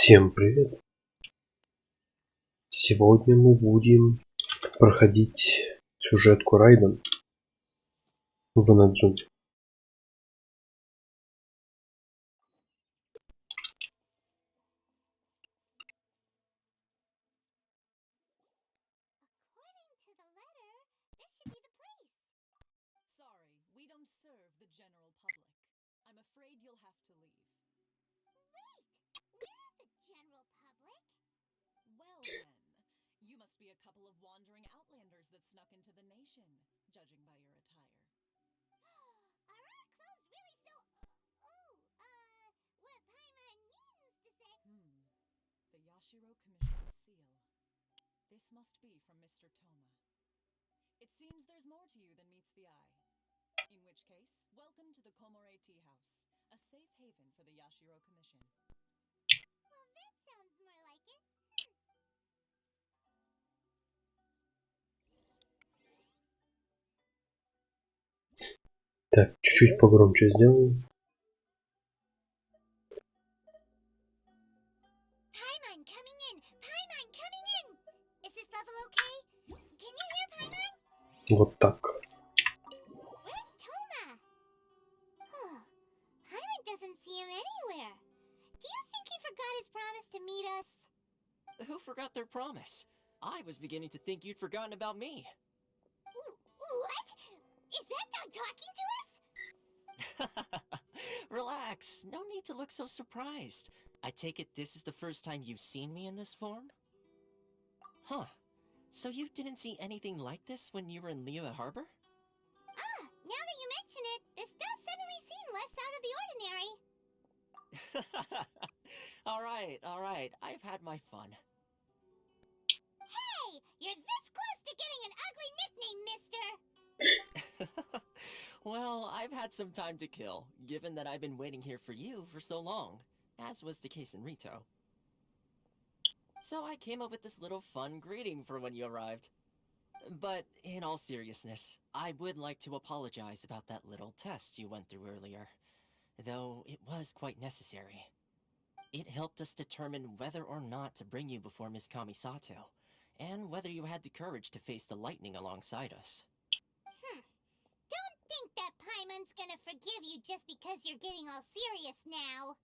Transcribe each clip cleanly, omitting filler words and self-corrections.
Всем привет! Сегодня мы будем проходить сюжетку Райден в Инадзуме. Так, чуть-чуть погромче сделаем. Вот так. Who forgot their promise? I was beginning to think you'd forgotten about me. What? Is that dog talking to us? Relax, no need to look so surprised. I take it this is the first time you've seen me in this form? Huh. So you didn't see anything like this when you were in Liyue Harbor? Ah, now that you mention it, this does suddenly seem less out of the ordinary. Alright, I've had my fun. Hey, you're this close to getting an ugly nickname, mister! Well, I've had some time to kill, given that I've been waiting here for you for so long, as was the case in Rito. So I came up with this little fun greeting for when you arrived. But in all seriousness, I would like to apologize about that little test you went through earlier, though it was quite necessary. It helped us determine whether or not to bring you before Miss Kamisato, and whether you had the courage to face the lightning alongside us. Don't think that Paimon's gonna forgive you just because you're getting all serious now.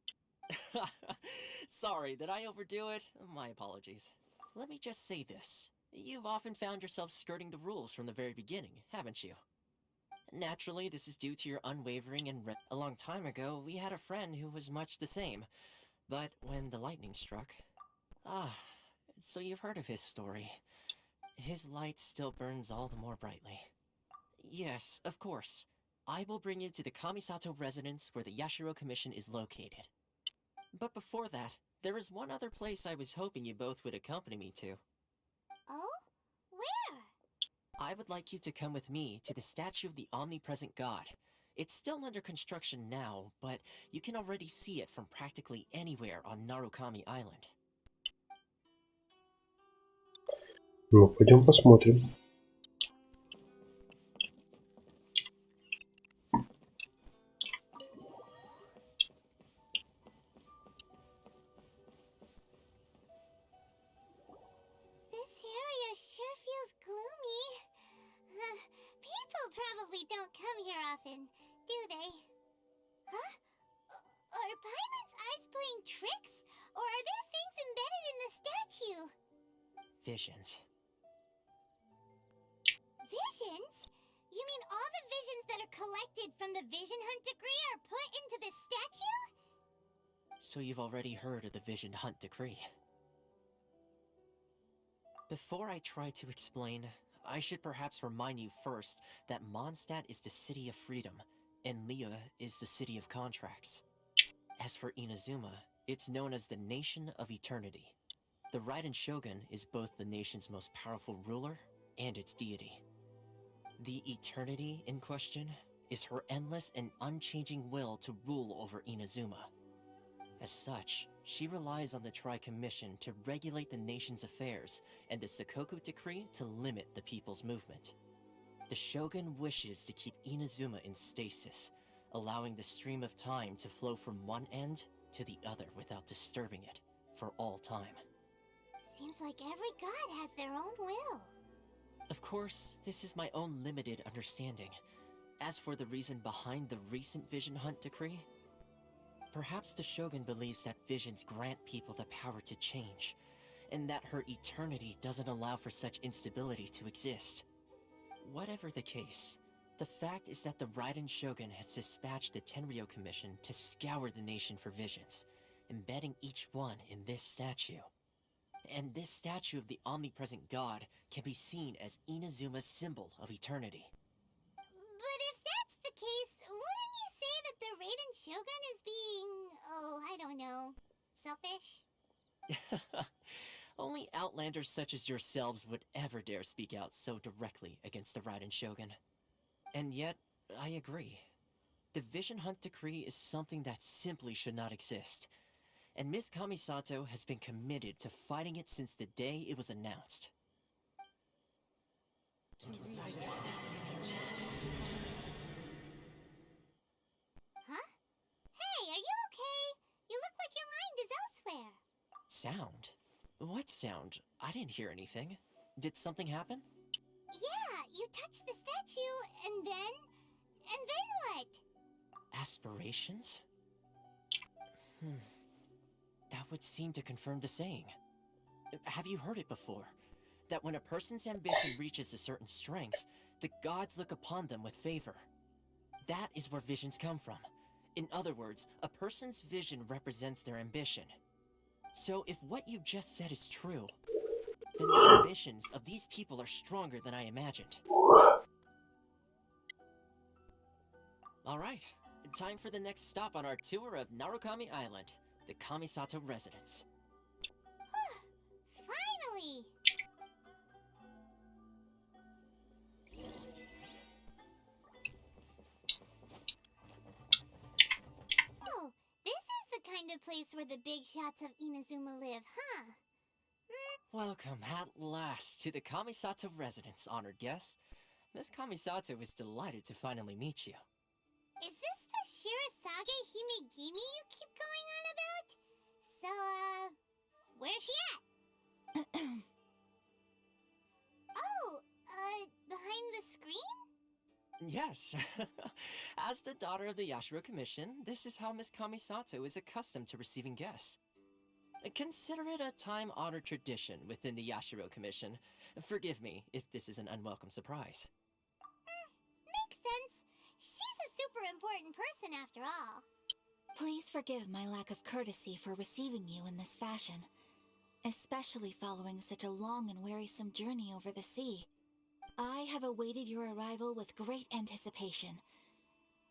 Sorry, did I overdo it? My apologies. Let me just say this. You've often found yourself skirting the rules from the very beginning, haven't you? Naturally, this is due to your unwavering and a long time ago, we had a friend who was much the same. But when the lightning struck... so you've heard of his story. His light still burns all the more brightly. Yes, of course. I will bring you to the Kamisato residence where the Yashiro Commission is located. But before that, there is one other place I was hoping you both would accompany me to. Oh? Where? I would like you to come with me to the statue of the omnipresent god. It's still under construction now, but you can already see it from practically anywhere on Narukami Island. Ну, пойдем посмотрим. This area sure feels gloomy. People probably don't come here often, do they? Huh? Are Paimon's eyes playing tricks? Or are there things embedded in the statue? Visions. Visions? You mean all the visions that are collected from the Vision Hunt decree are put into this statue? So you've already heard of the Vision Hunt decree. Before I try to explain, I should perhaps remind you first that Mondstadt is the city of freedom, and Liyue is the city of contracts. As for Inazuma, it's known as the Nation of Eternity. The Raiden Shogun is both the nation's most powerful ruler and its deity. The Eternity in question is her endless and unchanging will to rule over Inazuma. As such, she relies on the Tri-Commission to regulate the nation's affairs and the Sakoku Decree to limit the people's movement. The Shogun wishes to keep Inazuma in stasis, allowing the stream of time to flow from one end to the other without disturbing it, for all time. Seems like every god has their own will. Of course, this is my own limited understanding. As for the reason behind the recent Vision Hunt decree, perhaps the Shogun believes that visions grant people the power to change, and that her eternity doesn't allow for such instability to exist. Whatever the case, the fact is that the Raiden Shogun has dispatched the Tenryou Commission to scour the nation for visions, embedding each one in this statue. And this statue of the omnipresent god can be seen as Inazuma's symbol of eternity. But if that's the case, wouldn't you say that the Raiden Shogun is being, oh, I don't know, selfish? Only outlanders such as yourselves would ever dare speak out so directly against the Raiden Shogun. And yet, I agree. The Vision Hunt decree is something that simply should not exist. And Miss Kamisato has been committed to fighting it since the day it was announced. Huh? Hey, are you okay? You look like your mind is elsewhere. Sound? What sound? I didn't hear anything. Did something happen? Yeah, you touched the statue, and then what? Aspirations? That would seem to confirm the saying. Have you heard it before? That when a person's ambition reaches a certain strength, the gods look upon them with favor. That is where visions come from. In other words, a person's vision represents their ambition. So if what you just said is true, then the ambitions of these people are stronger than I imagined. Alright, time for the next stop on our tour of Narukami Island, the Kamisato residence. Finally! Oh, this is the kind of place where the big shots of Inazuma live, huh? Welcome at last to the Kamisato residence, honored guests. Miss Kamisato is delighted to finally meet you. Is this the Shirazage Himegimi you keep going on about? So, where's she at? Oh, behind the screen? Yes. As the daughter of the Yashiro Commission, this is how Miss Kamisato is accustomed to receiving guests. Consider it a time-honored tradition within the Yashiro Commission. Forgive me if this is an unwelcome surprise. Makes sense. She's a super important person after all. Please forgive my lack of courtesy for receiving you in this fashion, especially following such a long and wearisome journey over the sea. I have awaited your arrival with great anticipation,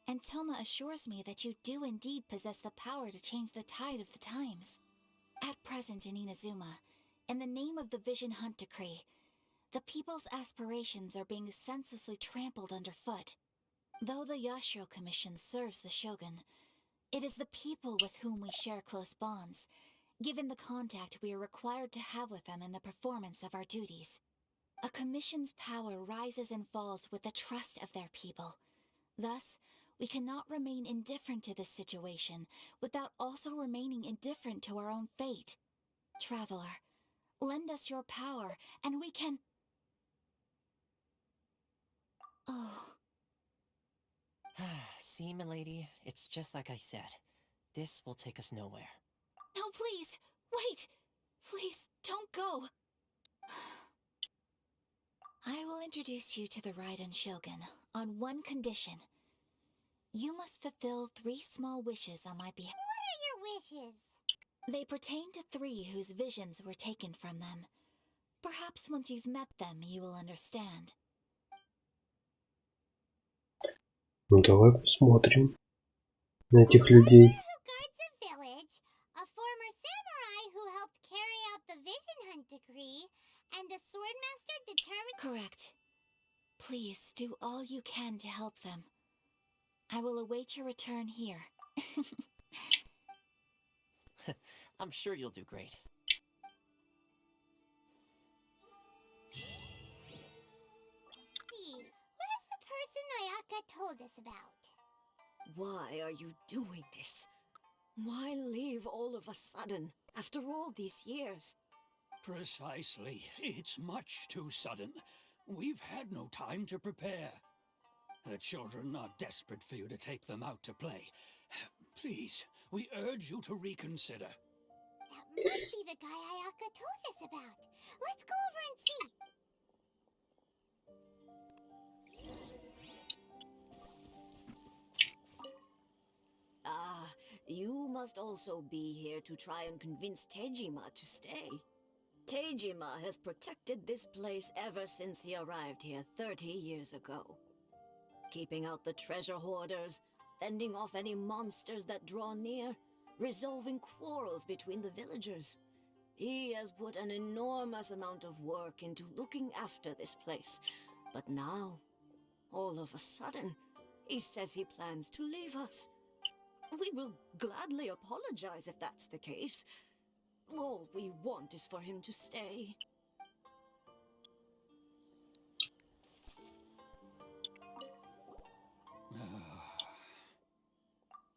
and Toma assures me that you do indeed possess the power to change the tide of the times. At present in Inazuma, in the name of the Vision Hunt decree, the people's aspirations are being senselessly trampled underfoot. Though the Yashiro Commission serves the Shogun, it is the people with whom we share close bonds, given the contact we are required to have with them in the performance of our duties. A commission's power rises and falls with the trust of their people. Thus, we cannot remain indifferent to this situation without also remaining indifferent to our own fate. Traveler, lend us your power, and we can... Oh... See, milady, it's just like I said. This will take us nowhere. No, please! Wait! Please, don't go! I will introduce you to the Raiden Shogun on one condition. You must fulfill 3 small wishes on my behalf. What are your wishes? They pertain to 3 whose visions were taken from them. Perhaps once you've met them, you will understand. Ну давай посмотрим на этих людей. Who guards a village, a former samurai who helped carry out the Vision Hunt decree, and a swordmaster determined... Correct. Please do all you can to help them. I will await your return here. I'm sure you'll do great. Where's the person Ayaka told us about? Why are you doing this? Why leave all of a sudden? after all these years. Precisely. It's much too sudden. We've had no time to prepare. The children are desperate for you to take them out to play. Please, we urge you to reconsider. That must be the guy Ayaka told us about. Let's go over and see. Ah, you must also be here to try and convince Tejima to stay. Tejima has protected this place ever since he arrived here 30 years ago. Keeping out the treasure hoarders, fending off any monsters that draw near, resolving quarrels between the villagers. He has put an enormous amount of work into looking after this place. But now, all of a sudden, he says he plans to leave us. We will gladly apologize if that's the case. All we want is for him to stay.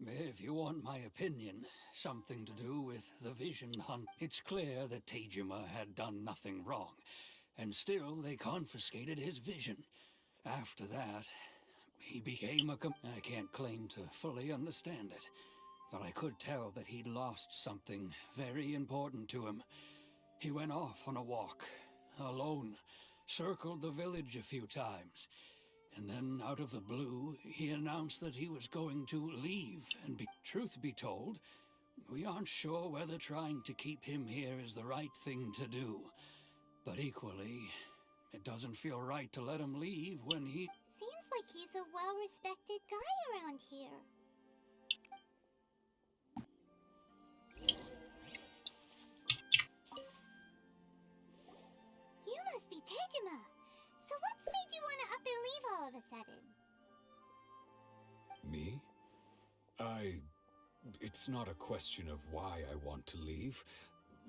If you want my opinion, something to do with the vision hunt, it's clear that Tejima had done nothing wrong, and still they confiscated his vision. After that, he became I can't claim to fully understand it, but I could tell that he'd lost something very important to him. He went off on a walk, alone, circled the village a few times, and then, out of the blue, he announced that he was going to leave, and truth be told, we aren't sure whether trying to keep him here is the right thing to do. But equally, it doesn't feel right to let him leave when he... Seems like he's a well-respected guy around here. You must be Tejima. So what's made you want to up and leave all of a sudden? Me? It's not a question of why I want to leave,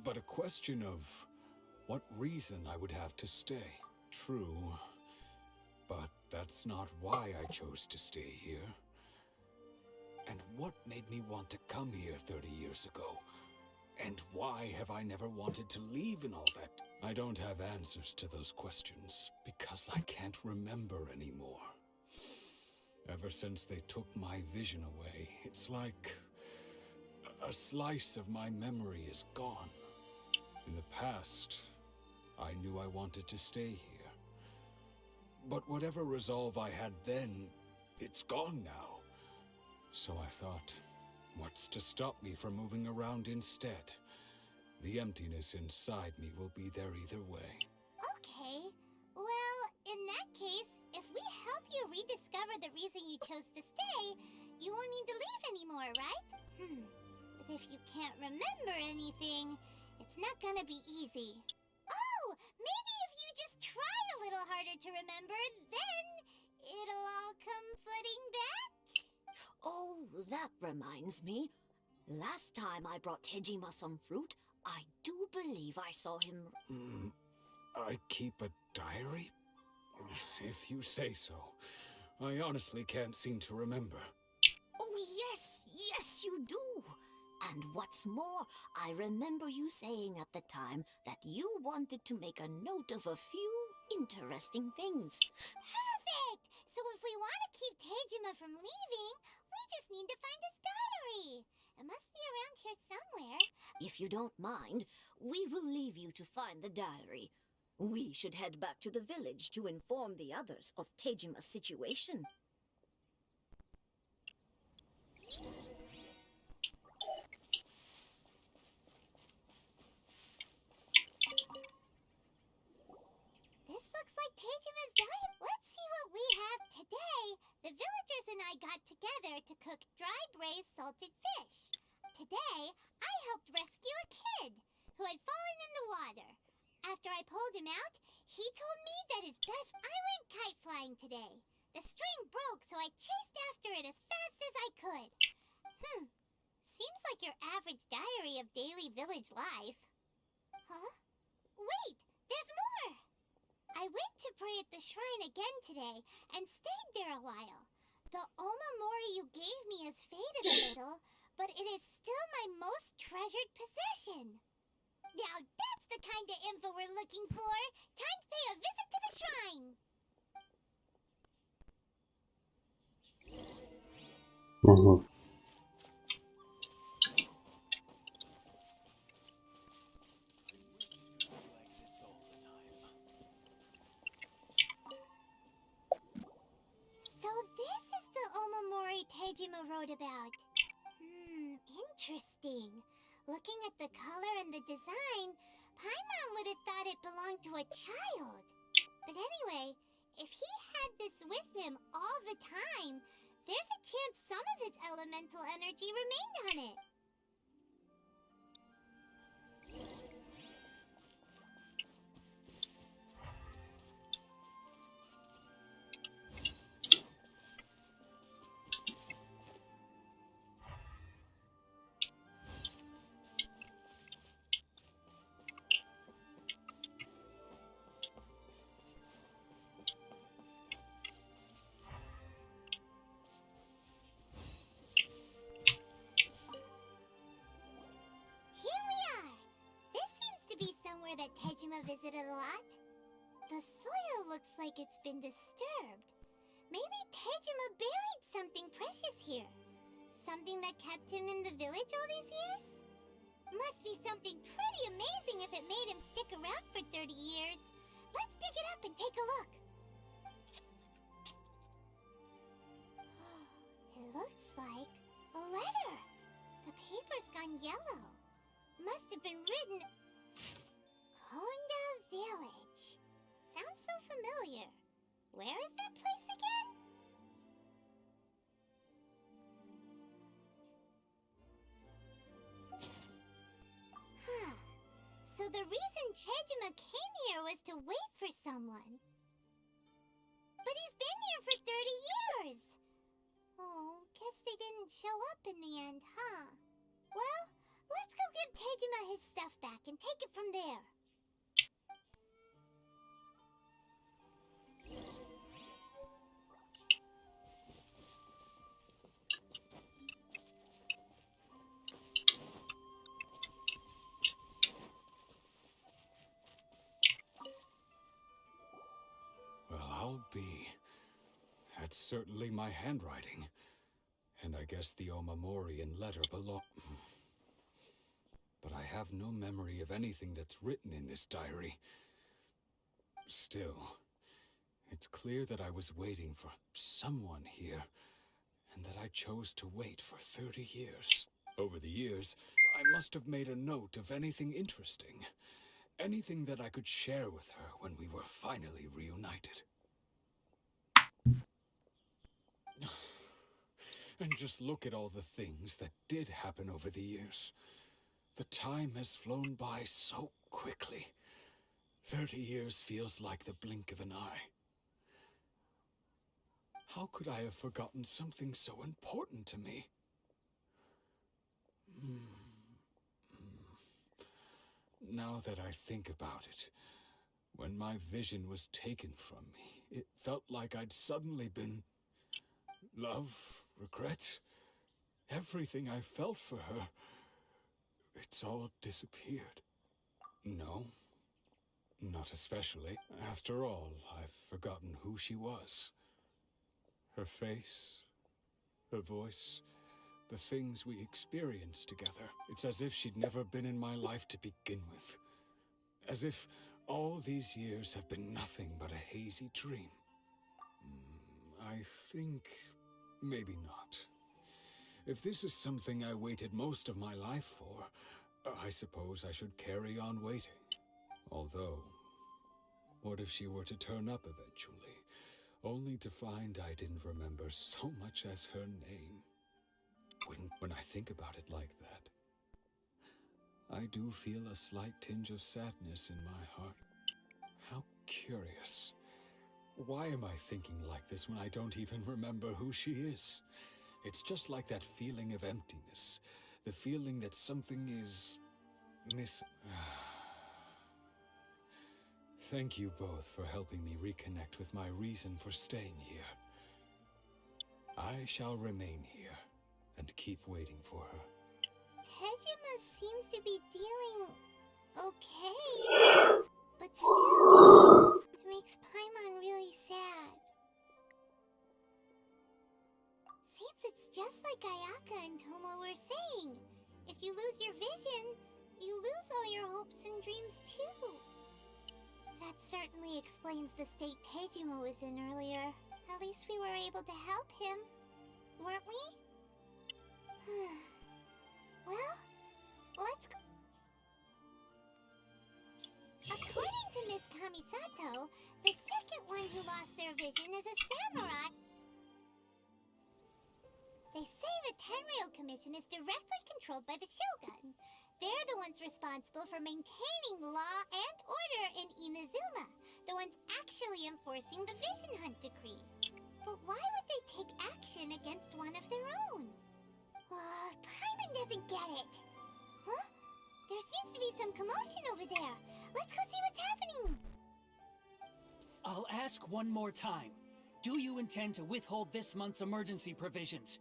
but a question of what reason I would have to stay. True, but that's not why I chose to stay here. And what made me want to come here 30 years ago? And why have I never wanted to leave and all that? I don't have answers to those questions, because I can't remember anymore. Ever since they took my vision away, it's like a slice of my memory is gone. In the past, I knew I wanted to stay here. But whatever resolve I had then, it's gone now. So I thought, what's to stop me from moving around instead? The emptiness inside me will be there either way. Okay. Well, in that case, if we help you rediscover the reason you chose to stay, you won't need to leave anymore, right? But if you can't remember anything, it's not gonna be easy. Oh, maybe if you just try a little harder to remember, then it'll all come flooding back? Oh, that reminds me. Last time I brought Tejima some fruit, I do believe I saw him... I keep a diary? If you say so. I honestly can't seem to remember. Oh, yes, yes you do. And what's more, I remember you saying at the time that you wanted to make a note of a few interesting things. Perfect! So if we want to keep Tejima from leaving, we just need to find his diary. It must be around here somewhere. If you don't mind, we will leave you to find the diary. We should head back to the village to inform the others of Tejima's situation. This looks like Tejima's diary. Let's see what we have today. The villagers and I got together to cook dry braised salted fish. Today, I helped rescue a kid who had fallen in the water. After I pulled him out, he told me that his best... I went kite flying today. The string broke, so I chased after it as fast as I could. Seems like your average diary of daily village life. Huh? Wait, there's more! I went to pray at the shrine again today and stayed there a while. The omamori you gave me has faded a little, but it is still my most treasured possession. Now that's the kind of info we're looking for. Time to pay a visit to the shrine. Угу. So this is the Omamori Tejima wrote about. Interesting. Looking at the color and the design, Paimon would have thought it belonged to a child. But anyway, if he had this with him all the time, there's a chance some of his elemental energy remained on it. Here we are! This seems to be somewhere that Tejima visited a lot. The soil looks like it's been disturbed. Maybe Tejima buried something precious here. Something that kept him in the village all these years? Must be something pretty amazing if it made him stick around for 30 years. Let's dig it up and take a look. It looks like a letter. The paper's gone yellow. Must have been written... Konda Village. Sounds so familiar. Where is that place again? Huh. So the reason Tejima came here was to wait for someone. But he's been here for 30 years. Oh, guess they didn't show up in the end, huh? Well, let's go give Tejima his stuff back and take it from there. Well, I'll be. That's certainly my handwriting. And I guess the Omamorian letter belong. But I have no memory of anything that's written in this diary. Still, it's clear that I was waiting for someone here, and that I chose to wait for 30 years. Over the years, I must have made a note of anything interesting. Anything that I could share with her when we were finally reunited. And just look at all the things that did happen over the years. The time has flown by so quickly. 30 years feels like the blink of an eye. How could I have forgotten something so important to me? Now that I think about it, when my vision was taken from me, it felt like I'd suddenly been... love, regret, everything I felt for her, it's all disappeared. No, not especially. After all, I've forgotten who she was. Her face, her voice, the things we experienced together. It's as if she'd never been in my life to begin with. As if all these years have been nothing but a hazy dream. I think maybe not. If this is something I waited most of my life for, I suppose I should carry on waiting. Although, what if she were to turn up eventually, only to find I didn't remember so much as her name? When I think about it like that, I do feel a slight tinge of sadness in my heart. How curious. Why am I thinking like this when I don't even remember who she is? It's just like that feeling of emptiness, the feeling that something is missing. Thank you both for helping me reconnect with my reason for staying here. I shall remain here and keep waiting for her. Tejima seems to be dealing okay, but still, it makes Paimon really sad. Seems it's just like Ayaka and Tomo were saying. If you lose your vision, you lose all your hopes and dreams too. That certainly explains the state Tejima was in earlier. At least we were able to help him, weren't we? Well, let's go. According to Miss Kamisato, the second one who lost their vision is a samurai. They say the Tenryou Commission is directly controlled by the Shogun. They're the ones responsible for maintaining law and order in Inazuma, the ones actually enforcing the Vision Hunt Decree. But why would they take action against one of their own? Paimon doesn't get it. Huh? There seems to be some commotion over there. Let's go see what's happening. I'll ask one more time. Do you intend to withhold this month's emergency provisions?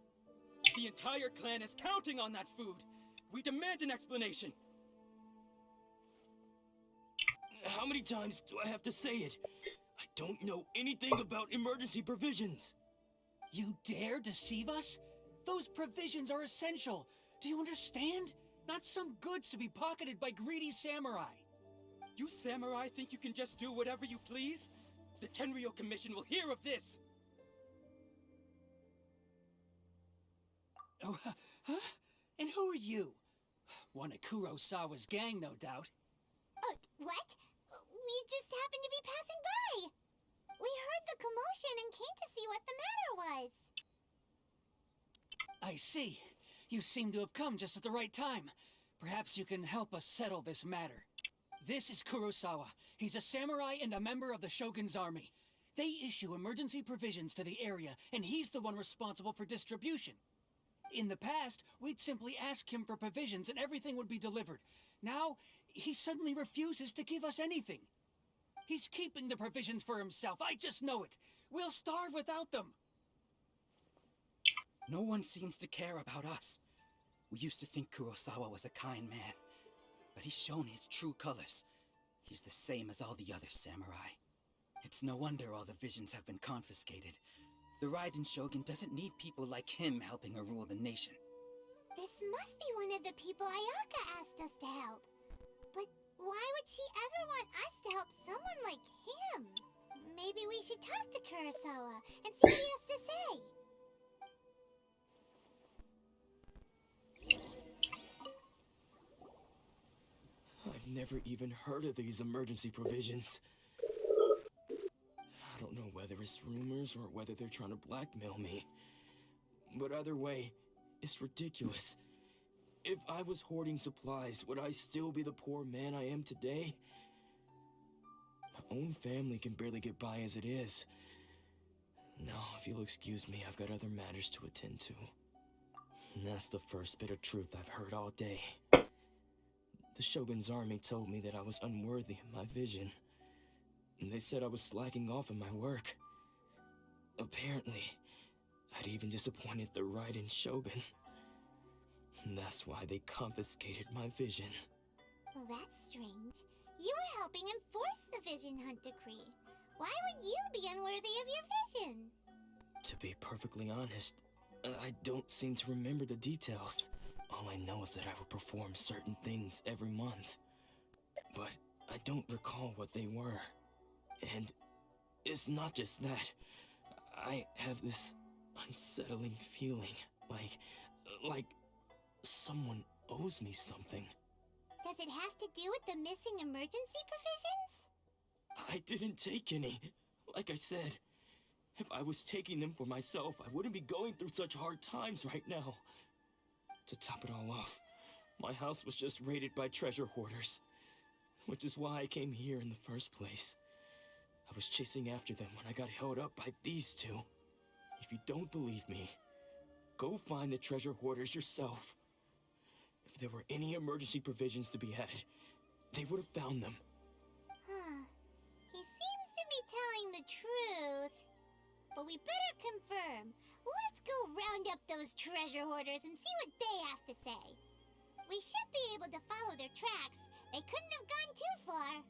The entire clan is counting on that food. We demand an explanation. How many times do I have to say it? I don't know anything about emergency provisions. You dare deceive us? Those provisions are essential. Do you understand? Not some goods to be pocketed by greedy samurai. You samurai think you can just do whatever you please? The Tenryou Commission will hear of this! Oh, huh? And who are you? One of Kurosawa's gang, no doubt. What? We just happened to be passing by. We heard the commotion and came to see what the matter was. I see. You seem to have come just at the right time. Perhaps you can help us settle this matter. This is Kurosawa. He's a samurai and a member of the Shogun's army. They issue emergency provisions to the area, and he's the one responsible for distribution. In the past, we'd simply ask him for provisions and everything would be delivered. Now, he suddenly refuses to give us anything. He's keeping the provisions for himself. I just know it. We'll starve without them. No one seems to care about us. We used to think Kurosawa was a kind man, but he's shown his true colors. He's the same as all the other samurai. It's no wonder all the visions have been confiscated. The Raiden Shogun doesn't need people like him helping her rule the nation. This must be one of the people Ayaka asked us to help. But why would she ever want us to help someone like him? Maybe we should talk to Kurosawa and see what he has to say. I've never even heard of these emergency provisions. I don't know whether it's rumors or whether they're trying to blackmail me. But either way, it's ridiculous. If I was hoarding supplies, would I still be the poor man I am today? My own family can barely get by as it is. Now, if you'll excuse me, I've got other matters to attend to. And that's the first bit of truth I've heard all day. The Shogun's army told me that I was unworthy of my vision. And they said I was slacking off in my work. Apparently, I'd even disappointed the Raiden Shogun. And that's why they confiscated my vision. Well, that's strange. You were helping enforce the Vision Hunt Decree. Why would you be unworthy of your vision? To be perfectly honest, I don't seem to remember the details. All I know is that I would perform certain things every month. But I don't recall what they were. And it's not just that. I have this unsettling feeling, like someone owes me something. Does it have to do with the missing emergency provisions? I didn't take any. Like I said, if I was taking them for myself, I wouldn't be going through such hard times right now. To top it all off, my house was just raided by treasure hoarders, which is why I came here in the first place. I was chasing after them when I got held up by these two. If you don't believe me, go find the treasure hoarders yourself. If there were any emergency provisions to be had, they would have found them. Huh. He seems to be telling the truth. But we better confirm. Let's go round up those treasure hoarders and see what they have to say. We should be able to follow their tracks. They couldn't have gone too far.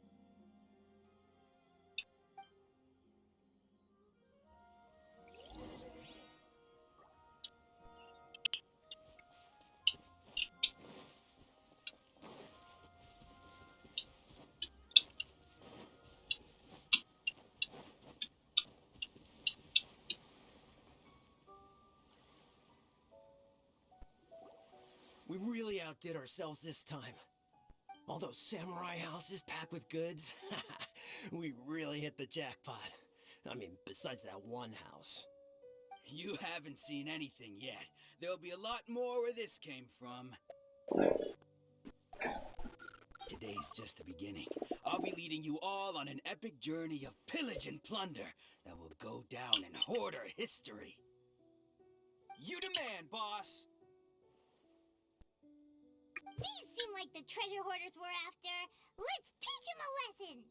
We really outdid ourselves this time. All those samurai houses packed with goods. We really hit the jackpot. I mean, besides that one house. You haven't seen anything yet. There'll be a lot more where this came from. Today's just the beginning. I'll be leading you all on an epic journey of pillage and plunder that will go down in hoarder history. You demand, boss! These seem like the treasure hoarders we're after. Let's teach them a lesson.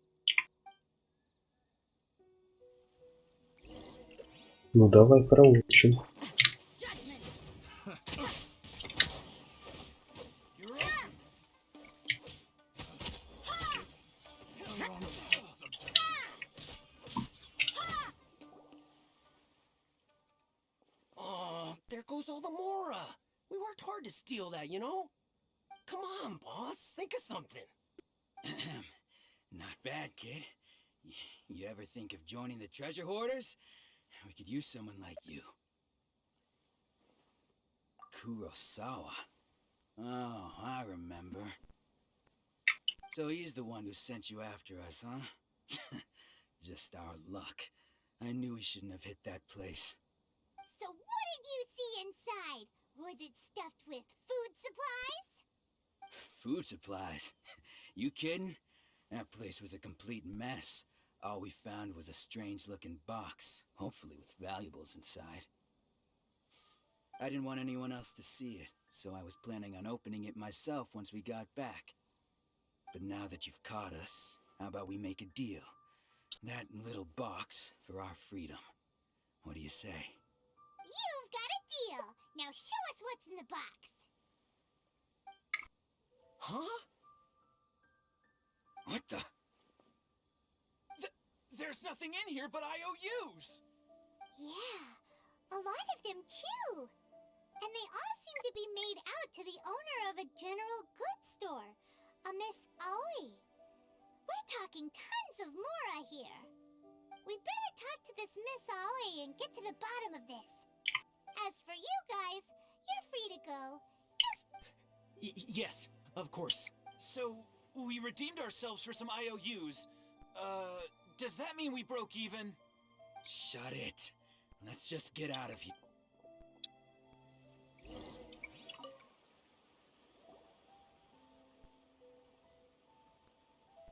Ну давай проучим. Oh, there goes all the Mora. We worked hard to steal that, you know? Come on, boss. Think of something. Not bad, kid. You ever think of joining the treasure hoarders? We could use someone like you. Kurosawa. Oh, I remember. So he's the one who sent you after us, huh? Just our luck. I knew we shouldn't have hit that place. So what did you see inside? Was it stuffed with food supplies? Food supplies? You kidding? That place was a complete mess. All we found was a strange-looking box, hopefully with valuables inside. I didn't want anyone else to see it, so I was planning on opening it myself once we got back. But now that you've caught us, how about we make a deal? That little box for our freedom. What do you say? You've got a deal. Now show us what's in the box. Huh? What the? There's nothing in here but IOUs! Yeah, a lot of them too. And they all seem to be made out to the owner of a general goods store, a Miss Aoi. We're talking tons of Mora here. We better talk to this Miss Aoi and get to the bottom of this. As for you guys, you're free to go. Yes, of course. So, we redeemed ourselves for some IOUs. Does that mean we broke even? Shut it. Let's just get out of here.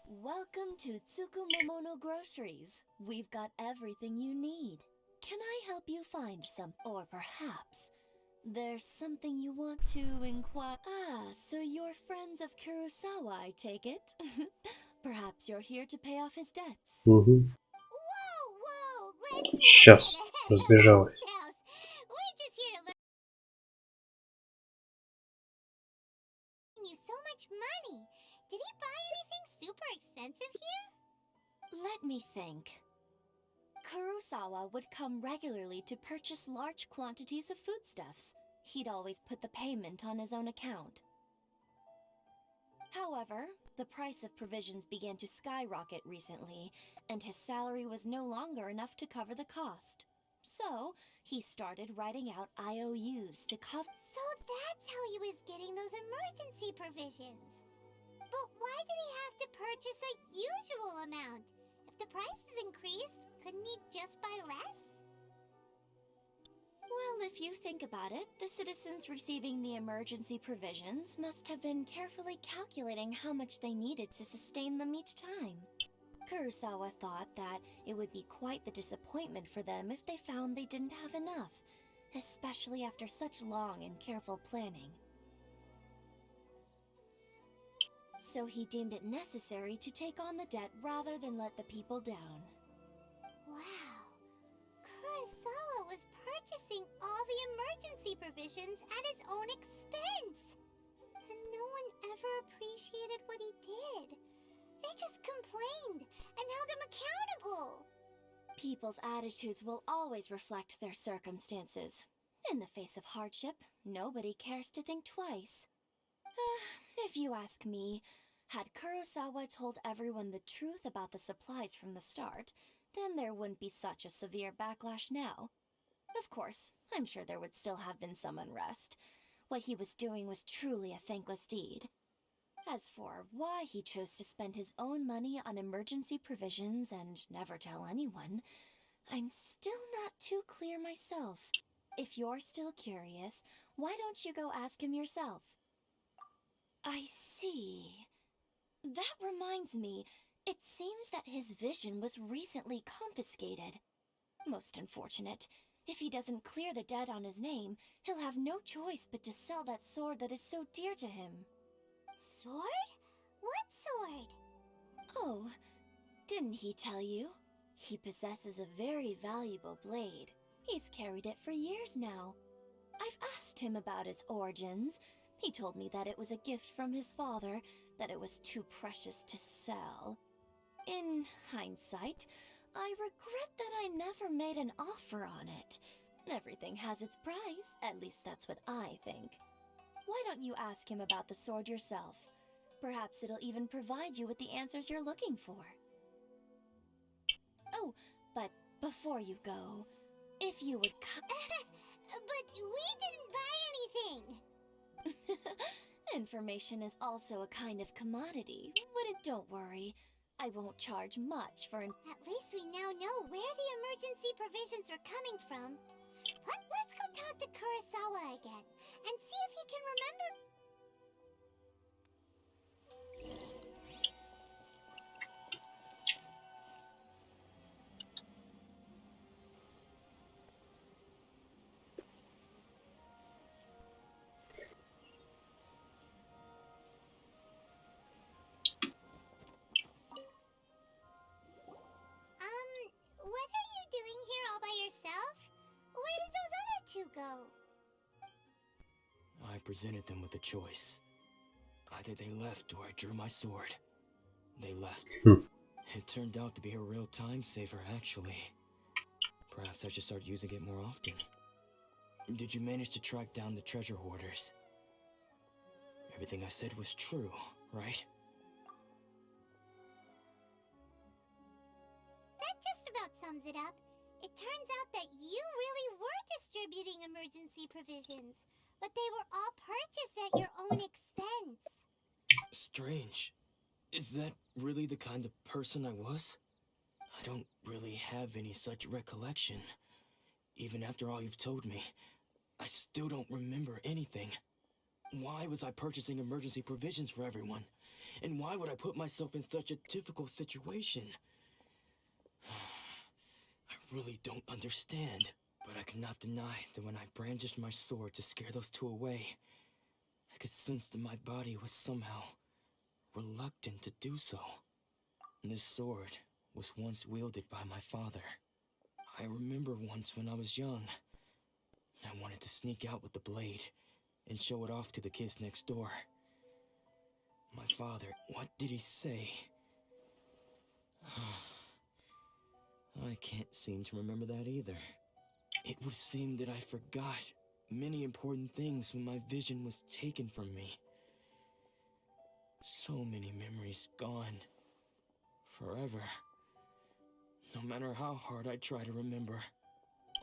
Welcome to Tsukumomono Groceries. We've got everything you need. Can I help you find some? Or perhaps there's something you want to inquire? Ah, so you're friends of Kurosawa, I take it? Perhaps you're here to pay off his debts. Угу. Whoa, let's Сейчас разбежалась. We're just here to learn you so much money. Did he buy anything super expensive here? Let me think. Kurosawa would come regularly to purchase large quantities of foodstuffs. He'd always put the payment on his own account. However, the price of provisions began to skyrocket recently, and his salary was no longer enough to cover the cost. So, he started writing out IOUs to cover. So that's how he was getting those emergency provisions. But why did he have to purchase a usual amount? If the prices increased, couldn't he just buy less? Well, if you think about it, the citizens receiving the emergency provisions must have been carefully calculating how much they needed to sustain them each time. Kurosawa thought that it would be quite the disappointment for them if they found they didn't have enough, especially after such long and careful planning. So he deemed it necessary to take on the debt rather than let the people down. Wow. Kurosawa was purchasing all the emergency provisions at his own expense. And no what he did. They just complained and held him accountable. People's attitudes will always reflect their circumstances. In the face of hardship, nobody cares to think twice. If you ask me, had Kurosawa told everyone the truth about the supplies from the start, then there wouldn't be such a severe backlash now. Of course, I'm sure there would still have been some unrest. What he was doing was truly a thankless deed. As for why he chose to spend his own money on emergency provisions and never tell anyone, I'm still not too clear myself. If you're still curious, why don't you go ask him yourself? I see. That reminds me, it seems that his vision was recently confiscated. Most unfortunate. If he doesn't clear the debt on his name, he'll have no choice but to sell that sword that is so dear to him. Sword? What sword? Oh, didn't he tell you? He possesses a very valuable blade. He's carried it for years now. I've asked him about its origins. He told me that it was a gift from his father, that it was too precious to sell. In hindsight, I regret that I never made an offer on it. Everything has its price, at least that's what I think. Why don't you ask him about the sword yourself? Perhaps it'll even provide you with the answers you're looking for. Oh, but before you go, if you would But we didn't buy anything! Information is also a kind of commodity, but don't worry. I won't charge much for At least we now know where the emergency provisions are coming from. Let's go talk to Kurosawa again, and see if he can remember... What are you doing here all by yourself? Where did those other two go? I presented them with a choice. Either they left or I drew my sword. They left. It turned out to be a real time saver, actually. Perhaps I should start using it more often. Did you manage to track down the treasure hoarders? Everything I said was true, right? That just about sums it up. It turns out that you really were distributing emergency provisions, but they were all purchased at your own expense. Strange. Is that really the kind of person I was? I don't really have any such recollection. Even after all you've told me, I still don't remember anything. Why was I purchasing emergency provisions for everyone? And why would I put myself in such a difficult situation? I really don't understand. But I cannot deny that when I brandished my sword to scare those two away, I could sense that my body was somehow reluctant to do so. This sword was once wielded by my father. I remember once when I was young, I wanted to sneak out with the blade and show it off to the kids next door. My father, what did he say? I can't seem to remember that either. It would seem that I forgot many important things when my vision was taken from me. So many memories gone. Forever. No matter how hard I try to remember,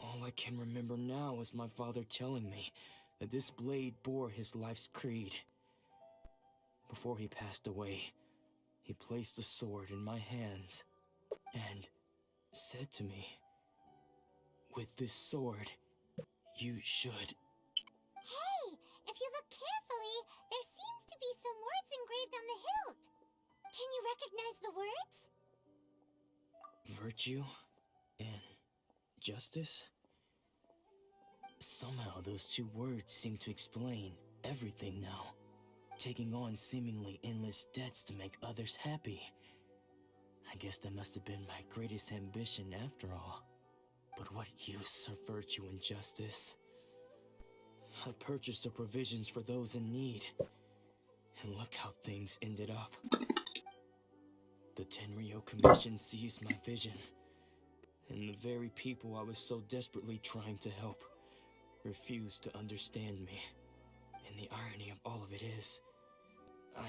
all I can remember now is my father telling me that this blade bore his life's creed. Before he passed away, he placed the sword in my hands and said to me, "With this sword, you should..." Hey, if you look carefully, there seems to be some words engraved on the hilt. Can you recognize the words? Virtue and justice? Somehow those two words seem to explain everything now. Taking on seemingly endless debts to make others happy. I guess that must have been my greatest ambition after all. But what use are virtue and justice? I purchased the provisions for those in need, And look how things ended up. The Tenryo Commission seized my vision. And the very people I was so desperately trying to help refused to understand me. And the irony of all of it is, I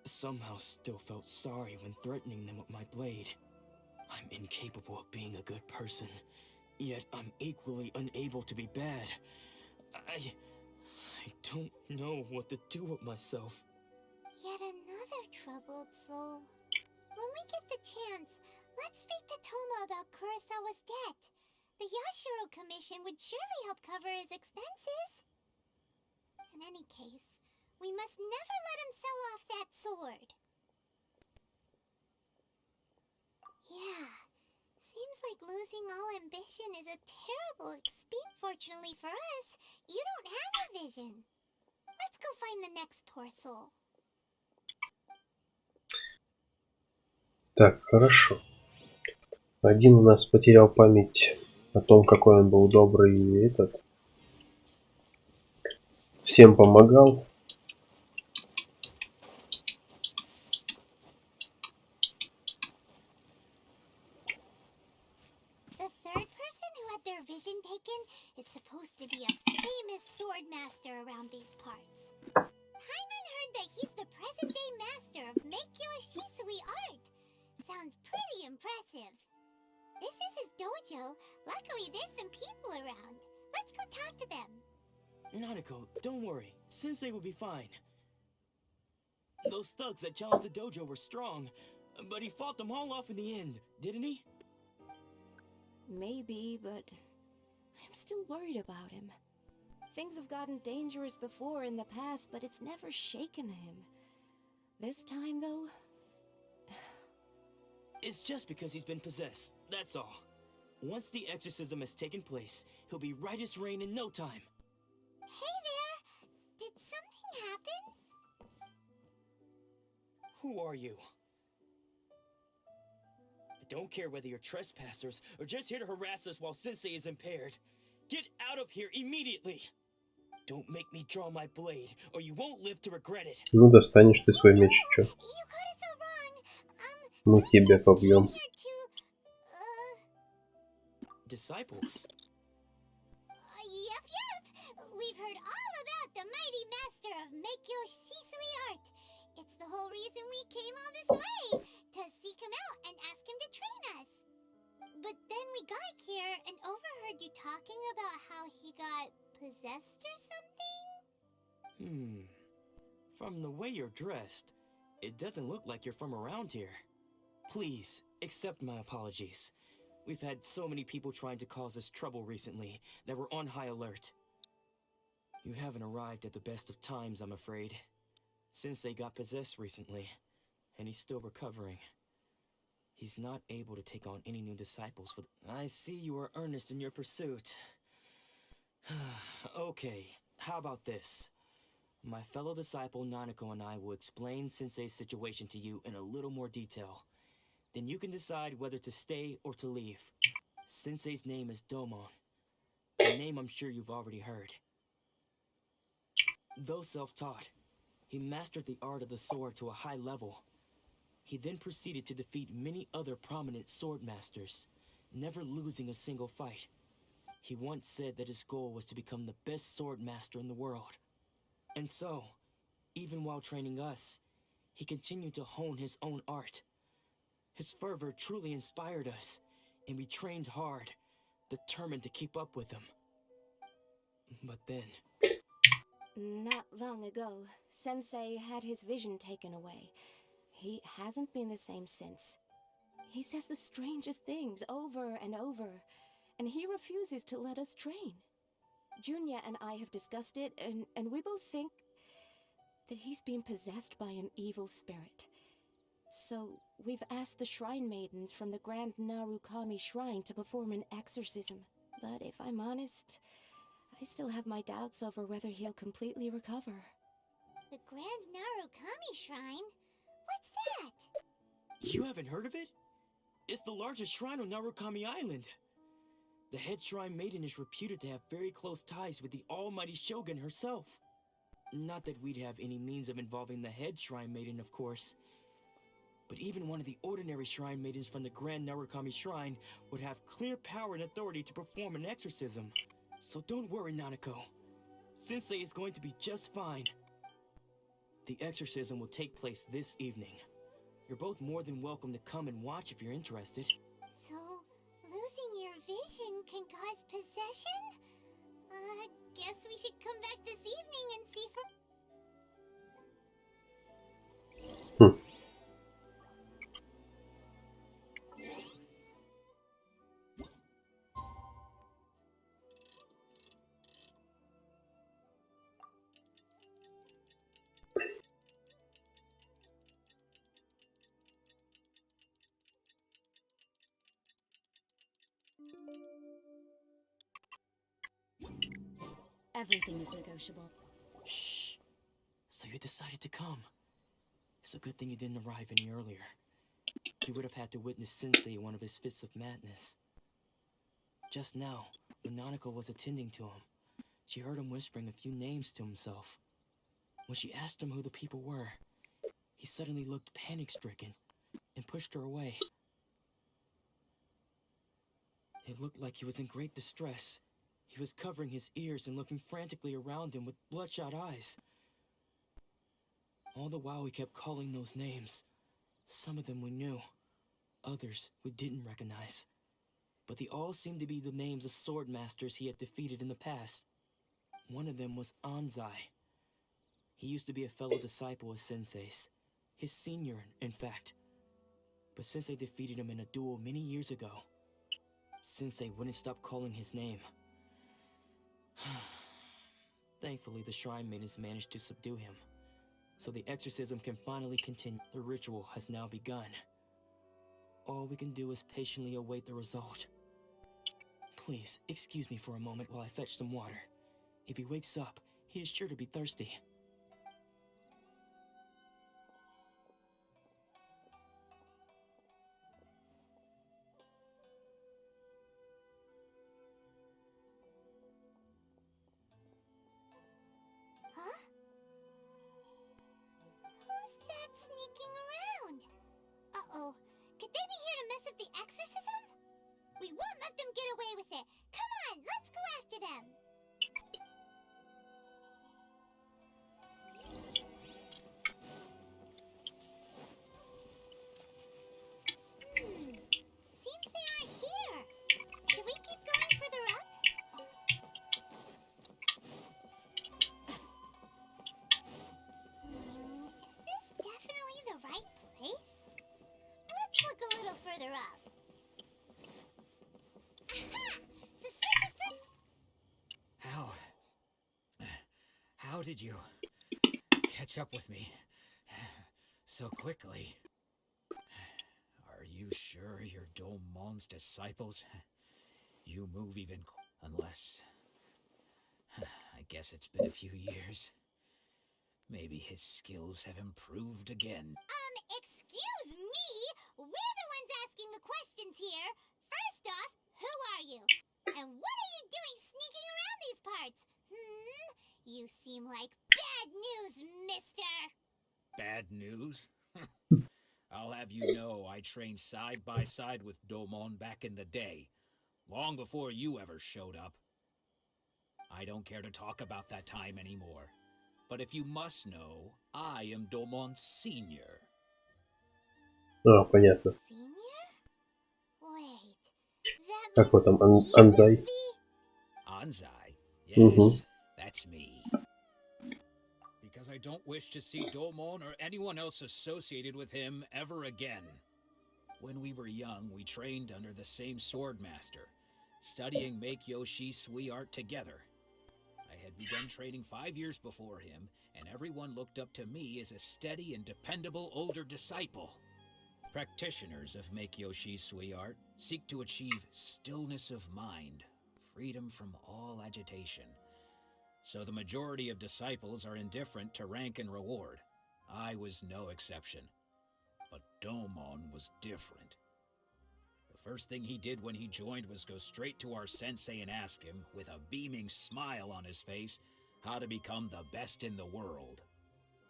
somehow still felt sorry when threatening them with my blade. I'm incapable of being a good person, yet I'm equally unable to be bad. I don't know what to do with myself. Yet another troubled soul. When we get the chance, let's speak to Toma about Kurosawa's debt. The Yashiro Commission would surely help cover his expenses. In any case, we must never let him sell off that sword. Yeah, seems like losing all ambition is a terrible experience. Fortunately for us, you don't have a vision. Let's go find the next poor soul. Так, хорошо. Один у нас потерял память о том, какой он был добрый и этот. Всем помогал. The third person who had their vision taken is supposed to be a famous sword master around these parts. Paimon heard that he's the present-day master of Meikyo Shisui art. Sounds pretty impressive. This is his dojo. Luckily, there's some people around. Let's go talk to them. Nanako, don't worry. Sensei will be fine. Those thugs that challenged the dojo were strong, but he fought them all off in the end, didn't he? Maybe, but I'm still worried about him. Things have gotten dangerous before in the past, but it's never shaken him. This time, though... It's just because he's been possessed, that's all. Once the exorcism has taken place, he'll be right as rain in no time. Hey there! Did something happen? Who are you? I don't care whether you're trespassers or just here to harass us while Sensei is impaired. Get out of here immediately! Don't make me draw my blade, or you won't live to regret it. Ну, достанешь ты свой меч, чё? You got it so wrong. Мы тебя побьем. Here to, Disciples? Yep. We've heard all about the mighty master of Meikyo Shisui art. It's the whole reason we came all this way, to seek him out and ask him to train us. But then we got here and overheard you talking about how he got possessed or something? From the way you're dressed, it doesn't look like you're from around here. Please, accept my apologies. We've had so many people trying to cause us trouble recently that we're on high alert. You haven't arrived at the best of times, I'm afraid. Sensei got possessed recently, and he's still recovering. He's not able to take on any new disciples for I see you are earnest in your pursuit. Okay, how about this? My fellow disciple Nanako and I will explain Sensei's situation to you in a little more detail. Then you can decide whether to stay or to leave. Sensei's name is Domon, a name I'm sure you've already heard. Though self-taught, he mastered the art of the sword to a high level. He then proceeded to defeat many other prominent sword masters, never losing a single fight. He once said that his goal was to become the best sword master in the world. And so, even while training us, he continued to hone his own art. His fervor truly inspired us, and we trained hard, determined to keep up with him. But then... Not long ago, Sensei had his vision taken away. He hasn't been the same since. He says the strangest things over and over, and he refuses to let us train. Junya and I have discussed it, and we both think that he's been possessed by an evil spirit. So, we've asked the shrine maidens from the Grand Narukami Shrine to perform an exorcism. But if I'm honest, I still have my doubts over whether he'll completely recover. The Grand Narukami Shrine? What's that? You haven't heard of it? It's the largest shrine on Narukami Island. The head shrine maiden is reputed to have very close ties with the almighty Shogun herself. Not that we'd have any means of involving the head Shrine Maiden, of course. But even one of the ordinary Shrine Maidens from the Grand Narukami Shrine would have clear power and authority to perform an exorcism. So don't worry, Nanako. Sensei is going to be just fine. The exorcism will take place this evening. You're both more than welcome to come and watch if you're interested. So, losing your vision can cause possession? Guess we should come back this evening and see for... Everything is negotiable. Shh. So you decided to come. It's a good thing you didn't arrive any earlier. You would have had to witness Sensei in one of his fits of madness. Just now, when Nanako was attending to him, she heard him whispering a few names to himself. When she asked him who the people were, he suddenly looked panic-stricken and pushed her away. It looked like he was in great distress. He was covering his ears and looking frantically around him with bloodshot eyes. All the while he kept calling those names. Some of them we knew, others we didn't recognize. But they all seemed to be the names of sword masters he had defeated in the past. One of them was Anzai. He used to be a fellow disciple of Sensei's. His senior, in fact. But Sensei defeated him in a duel many years ago. Sensei wouldn't stop calling his name. Thankfully, the Shrine Maidens managed to subdue him. So the exorcism can finally continue. The ritual has now begun. All we can do is patiently await the result. Please, excuse me for a moment while I fetch some water. If he wakes up, he is sure to be thirsty. Huh? Who's that sneaking around? Uh-oh. Could they be here to mess up the exorcism? We won't let them get away with it. Come on, let's go after them. Seems they aren't here. Should we keep going further up? Is this definitely the right place? Let's look a little further up. Aha! Suspicious How did you catch up with me so quickly? Are you sure you're Domon's disciples? You move even unless... I guess it's been a few years. Maybe his skills have improved again. Excuse me? We're the ones asking the questions here. First off, who are you? And what are you doing sneaking around these parts? You seem like bad news, mister. Bad news? I'll have you know I trained side by side with Domon back in the day, long before you ever showed up. I don't care to talk about that time anymore. But if you must know, I am Domon's senior. Понятно. Senior? Wait, that Как вот там, means you Анзай? must be... Anzai? Yes, Mhm. that's me. Because I don't wish to see Domon or anyone else associated with him ever again. When we were young, we trained under the same sword master, studying Make Yoshi Sui art together. I had begun training 5 years before him, and everyone looked up to me as a steady and dependable older disciple. Practitioners of Make Yoshi Sui art seek to achieve stillness of mind, freedom from all agitation. So the majority of disciples are indifferent to rank and reward. I was no exception. But Domon was different. The first thing he did when he joined was go straight to our sensei and ask him, with a beaming smile on his face, how to become the best in the world.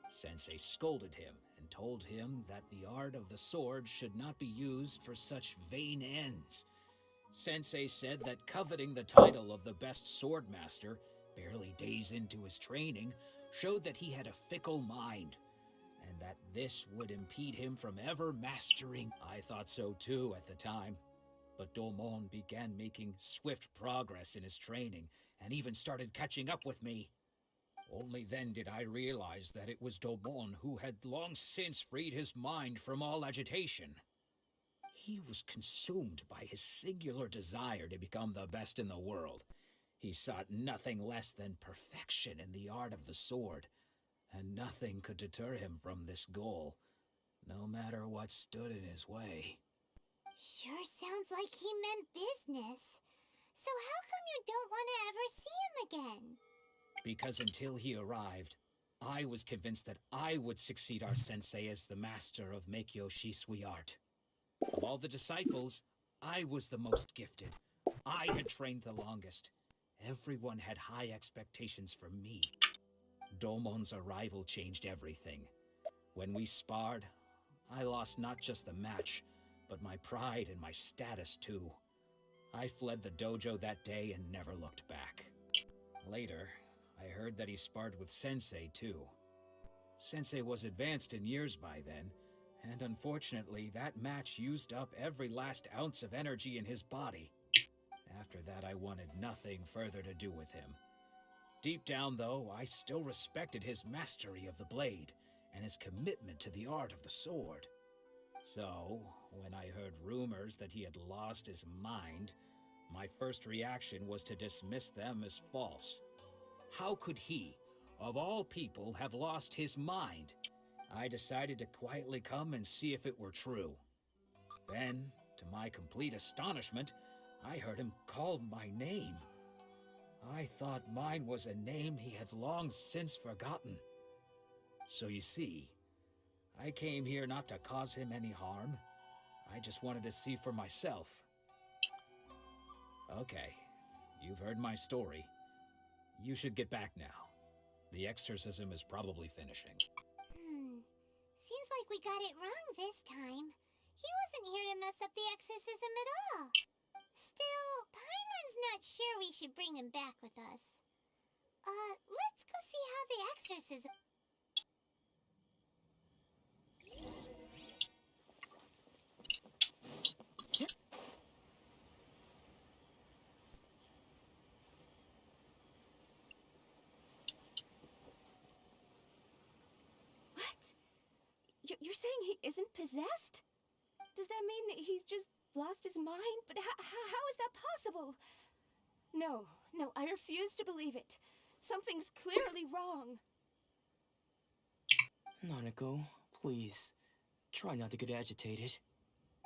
Sensei scolded him and told him that the art of the sword should not be used for such vain ends. Sensei said that coveting the title of the best sword master, barely days into his training, showed that he had a fickle mind, and that this would impede him from ever mastering. I thought so too at the time, but Domon began making swift progress in his training and even started catching up with me. Only then did I realize that it was Domon who had long since freed his mind from all agitation. He was consumed by his singular desire to become the best in the world. He sought nothing less than perfection in the art of the sword, and nothing could deter him from this goal, no matter what stood in his way. Sure sounds like he meant business. So how come you don't want to ever see him again? Because until he arrived, I was convinced that I would succeed our sensei as the master of Meikyo Shisui art. Of all the disciples, I was the most gifted. I had trained the longest. Everyone had high expectations for me. Domon's arrival changed everything. When we sparred, I lost not just the match, but my pride and my status too. I fled the dojo that day and never looked back. Later, I heard that he sparred with Sensei too. Sensei was advanced in years by then, and unfortunately that match used up every last ounce of energy in his body. After that, I wanted nothing further to do with him. Deep down, though, I still respected his mastery of the blade and his commitment to the art of the sword. So, when I heard rumors that he had lost his mind, my first reaction was to dismiss them as false. How could he, of all people, have lost his mind? I decided to quietly come and see if it were true. Then, to my complete astonishment, I heard him call my name. I thought mine was a name he had long since forgotten. So you see, I came here not to cause him any harm. I just wanted to see for myself. Okay, you've heard my story. You should get back now. The exorcism is probably finishing. Seems like we got it wrong this time. He wasn't here to mess up the exorcism at all. Still, Paimon's not sure we should bring him back with us. Let's go see how the exorcism... You're saying he isn't possessed? Does that mean that he's just lost his mind? But how is that possible? No, I refuse to believe it. Something's clearly wrong. Nanako, please, try not to get agitated.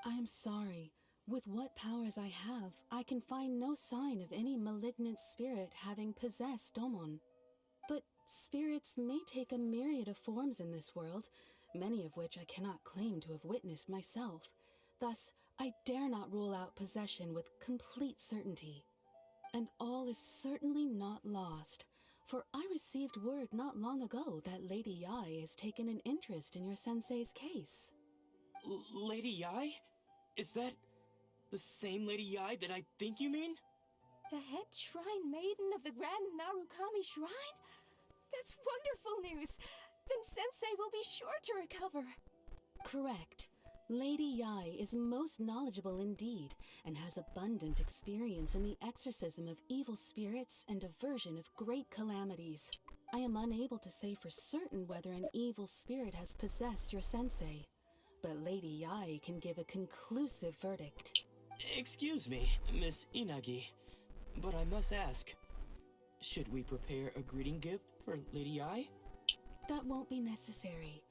I'm sorry. With what powers I have, I can find no sign of any malignant spirit having possessed Domon. But spirits may take a myriad of forms in this world, many of which I cannot claim to have witnessed myself. Thus, I dare not rule out possession with complete certainty. And all is certainly not lost, for I received word not long ago that Lady Yai has taken an interest in your sensei's case. Lady Yai? Is that the same Lady Yai that I think you mean? The head shrine maiden of the Grand Narukami Shrine? That's wonderful news! Then Sensei will be sure to recover. Correct. Lady Yai is most knowledgeable indeed, and has abundant experience in the exorcism of evil spirits and aversion of great calamities. I am unable to say for certain whether an evil spirit has possessed your sensei, but Lady Yai can give a conclusive verdict. Excuse me, Miss Inagi, but I must ask, should we prepare a greeting gift for Lady Yai? That won't be necessary.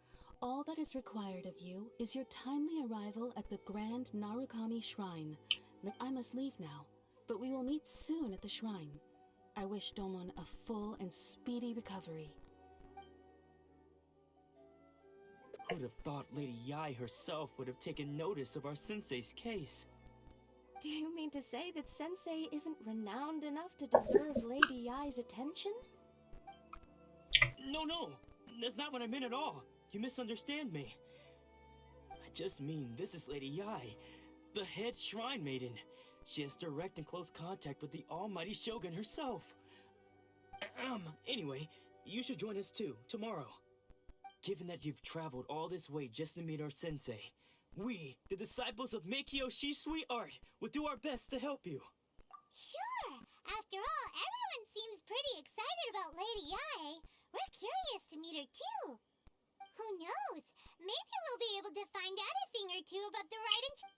All that is required of you is your timely arrival at the Grand Narukami Shrine. I must leave now, but we will meet soon at the shrine. I wish Domon a full and speedy recovery. Who'd have thought Lady Yai herself would have taken notice of our sensei's case? Do you mean to say that Sensei isn't renowned enough to deserve Lady Yai's attention? No, that's not what I meant at all. You misunderstand me. I just mean this is Lady Yai, the head shrine maiden. She has direct and close contact with the almighty Shogun herself. Anyway, you should join us too, tomorrow. Given that you've traveled all this way just to meet our sensei, we, the disciples of Meikyo Shisui Art, will do our best to help you. Sure! After all, everyone seems pretty excited about Lady Yai. We're curious to meet her too. Who knows? Maybe we'll be able to find out a thing or two about the right and...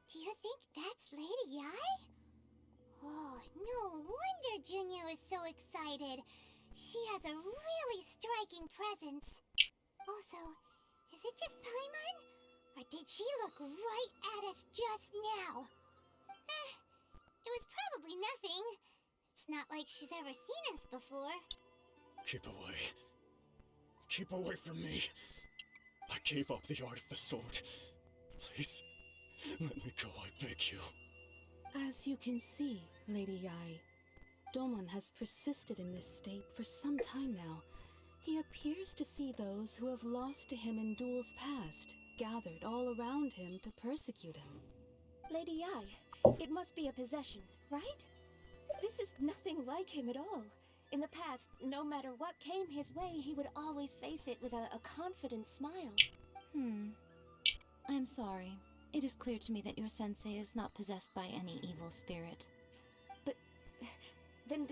Do you think that's Lady Yai? Oh, no wonder Junya is so excited. She has a really striking presence. Also, is it just Paimon? Or did she look right at us just now? It was probably nothing. It's not like she's ever seen us before. Keep away. Keep away from me. I gave up the art of the sword. Please, let me go, I beg you. As you can see, Lady Yai, Domon has persisted in this state for some time now. He appears to see those who have lost to him in duels past, gathered all around him to persecute him. Lady Yai, it must be a possession, right? This is nothing like him at all. In the past, no matter what came his way, he would always face it with a confident smile. I'm sorry. It is clear to me that your sensei is not possessed by any evil spirit. But then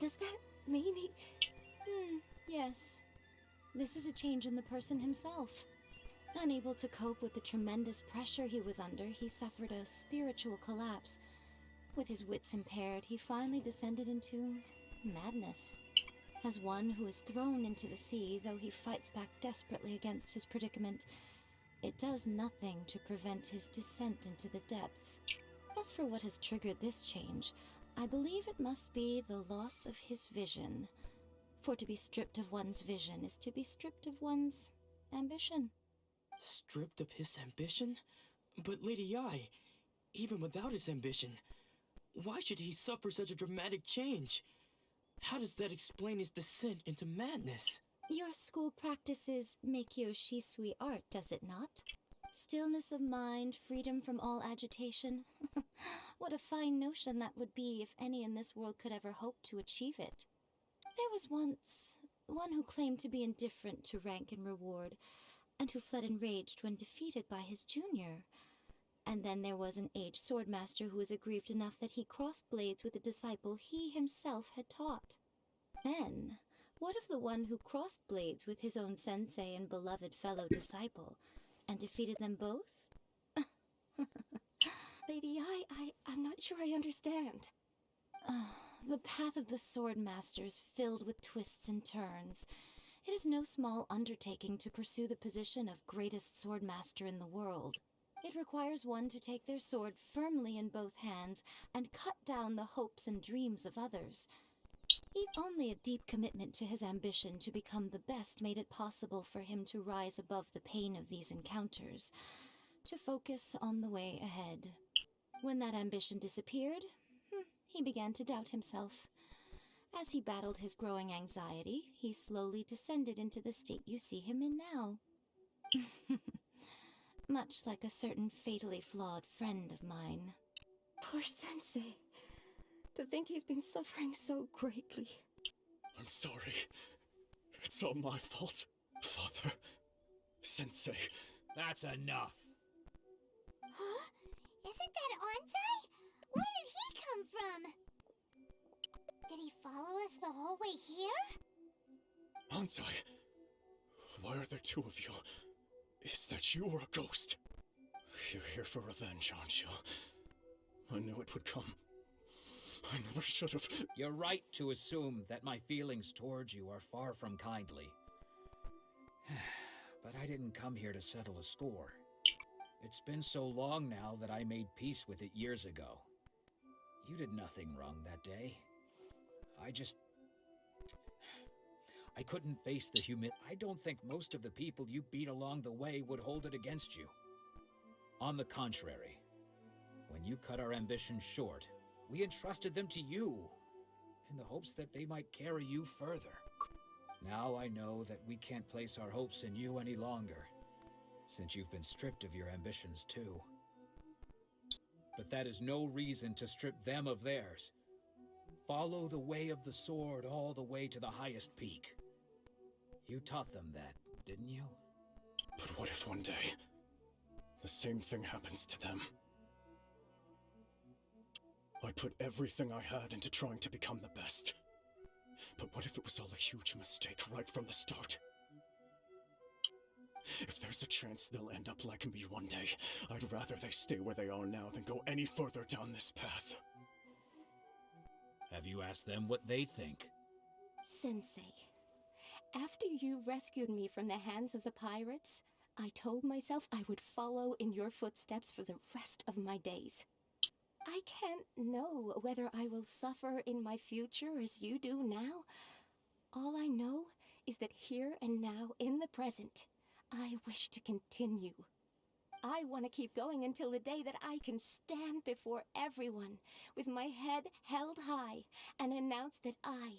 does that mean he... Yes. This is a change in the person himself. Unable to cope with the tremendous pressure he was under, he suffered a spiritual collapse. With his wits impaired, he finally descended into madness. As one who is thrown into the sea, though he fights back desperately against his predicament, it does nothing to prevent his descent into the depths. As for what has triggered this change, I believe it must be the loss of his vision. For to be stripped of one's vision is to be stripped of one's ambition. Stripped of his ambition? But Lady Yai, even without his ambition, why should he suffer such a dramatic change? How does that explain his descent into madness? Your school practices Meikyo Shisui art, does it not? Stillness of mind, freedom from all agitation. What a fine notion that would be if any in this world could ever hope to achieve it. There was once one who claimed to be indifferent to rank and reward, and who fled enraged when defeated by his junior. And then there was an aged swordmaster who was aggrieved enough that he crossed blades with a disciple he himself had taught. Then, what of the one who crossed blades with his own sensei and beloved fellow disciple, and defeated them both? Lady Yai, I'm not sure I understand. The path of the swordmaster is filled with twists and turns. It is no small undertaking to pursue the position of greatest swordmaster in the world. It requires one to take their sword firmly in both hands and cut down the hopes and dreams of others. Only a deep commitment to his ambition to become the best made it possible for him to rise above the pain of these encounters, to focus on the way ahead. When that ambition disappeared, he began to doubt himself. As he battled his growing anxiety, he slowly descended into the state you see him in now. Much like a certain fatally flawed friend of mine. Poor sensei. To think he's been suffering so greatly. I'm sorry. It's all my fault. Father. Sensei. That's enough. Huh? Isn't that Onsai? Where did he come from? Did he follow us the whole way here? Onsai. Why are there two of you? Is that you or a ghost? You're here for revenge, aren't you? I knew it would come. I never should have. You're right to assume that my feelings towards you are far from kindly. but I didn't come here to settle a score. It's been so long now that I made peace with it years ago. You did nothing wrong that day. I couldn't face the I don't think most of the people you beat along the way would hold it against you. On the contrary, when you cut our ambitions short, we entrusted them to you, in the hopes that they might carry you further. Now I know that we can't place our hopes in you any longer, since you've been stripped of your ambitions too. But that is no reason to strip them of theirs. Follow the way of the sword all the way to the highest peak. You taught them that, didn't you? But what if one day, the same thing happens to them? I put everything I had into trying to become the best. But what if it was all a huge mistake right from the start? If there's a chance they'll end up like me one day, I'd rather they stay where they are now than go any further down this path. Have you asked them what they think? Sensei, after you rescued me from the hands of the pirates, I told myself I would follow in your footsteps for the rest of my days. I can't know whether I will suffer in my future as you do now. All I know is that here and now, in the present, I wish to continue. I want to keep going until the day that I can stand before everyone with my head held high and announce that I,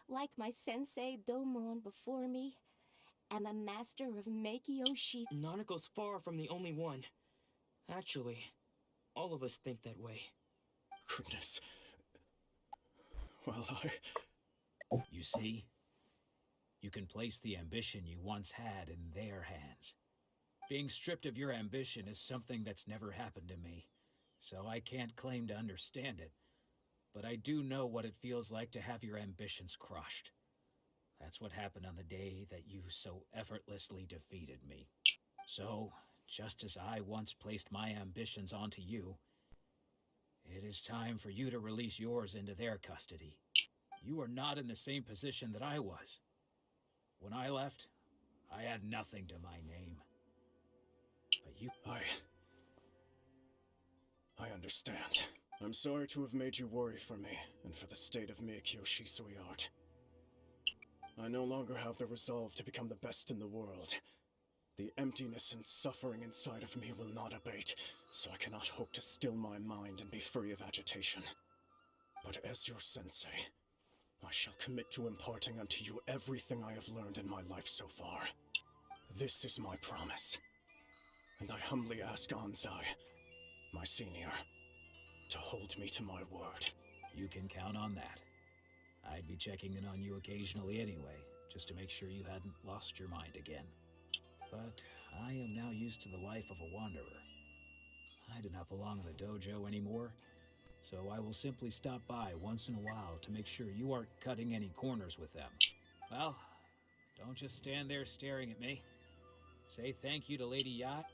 like my sensei Domon before me, am a master of Meikyo-shi. Nanako's far from the only one. Actually, all of us think that way. Goodness. Well, You see? You can place the ambition you once had in their hands. Being stripped of your ambition is something that's never happened to me, so I can't claim to understand it. But I do know what it feels like to have your ambitions crushed. That's what happened on the day that you so effortlessly defeated me. So, just as I once placed my ambitions onto you, it is time for you to release yours into their custody. You are not in the same position that I was. When I left, I had nothing to my name. But you... I understand. I'm sorry to have made you worry for me, and for the state of Meikyo-shi Art. I no longer have the resolve to become the best in the world. The emptiness and suffering inside of me will not abate, so I cannot hope to still my mind and be free of agitation. But as your sensei, I shall commit to imparting unto you everything I have learned in my life so far. This is my promise. And I humbly ask Anzai, my senior, to hold me to my word. You can count on that. I'd be checking in on you occasionally anyway, just to make sure you hadn't lost your mind again. But I am now used to the life of a wanderer. I do not belong in the dojo anymore, so I will simply stop by once in a while to make sure you aren't cutting any corners with them. Well, don't just stand there staring at me. Say thank you to Lady Yacht.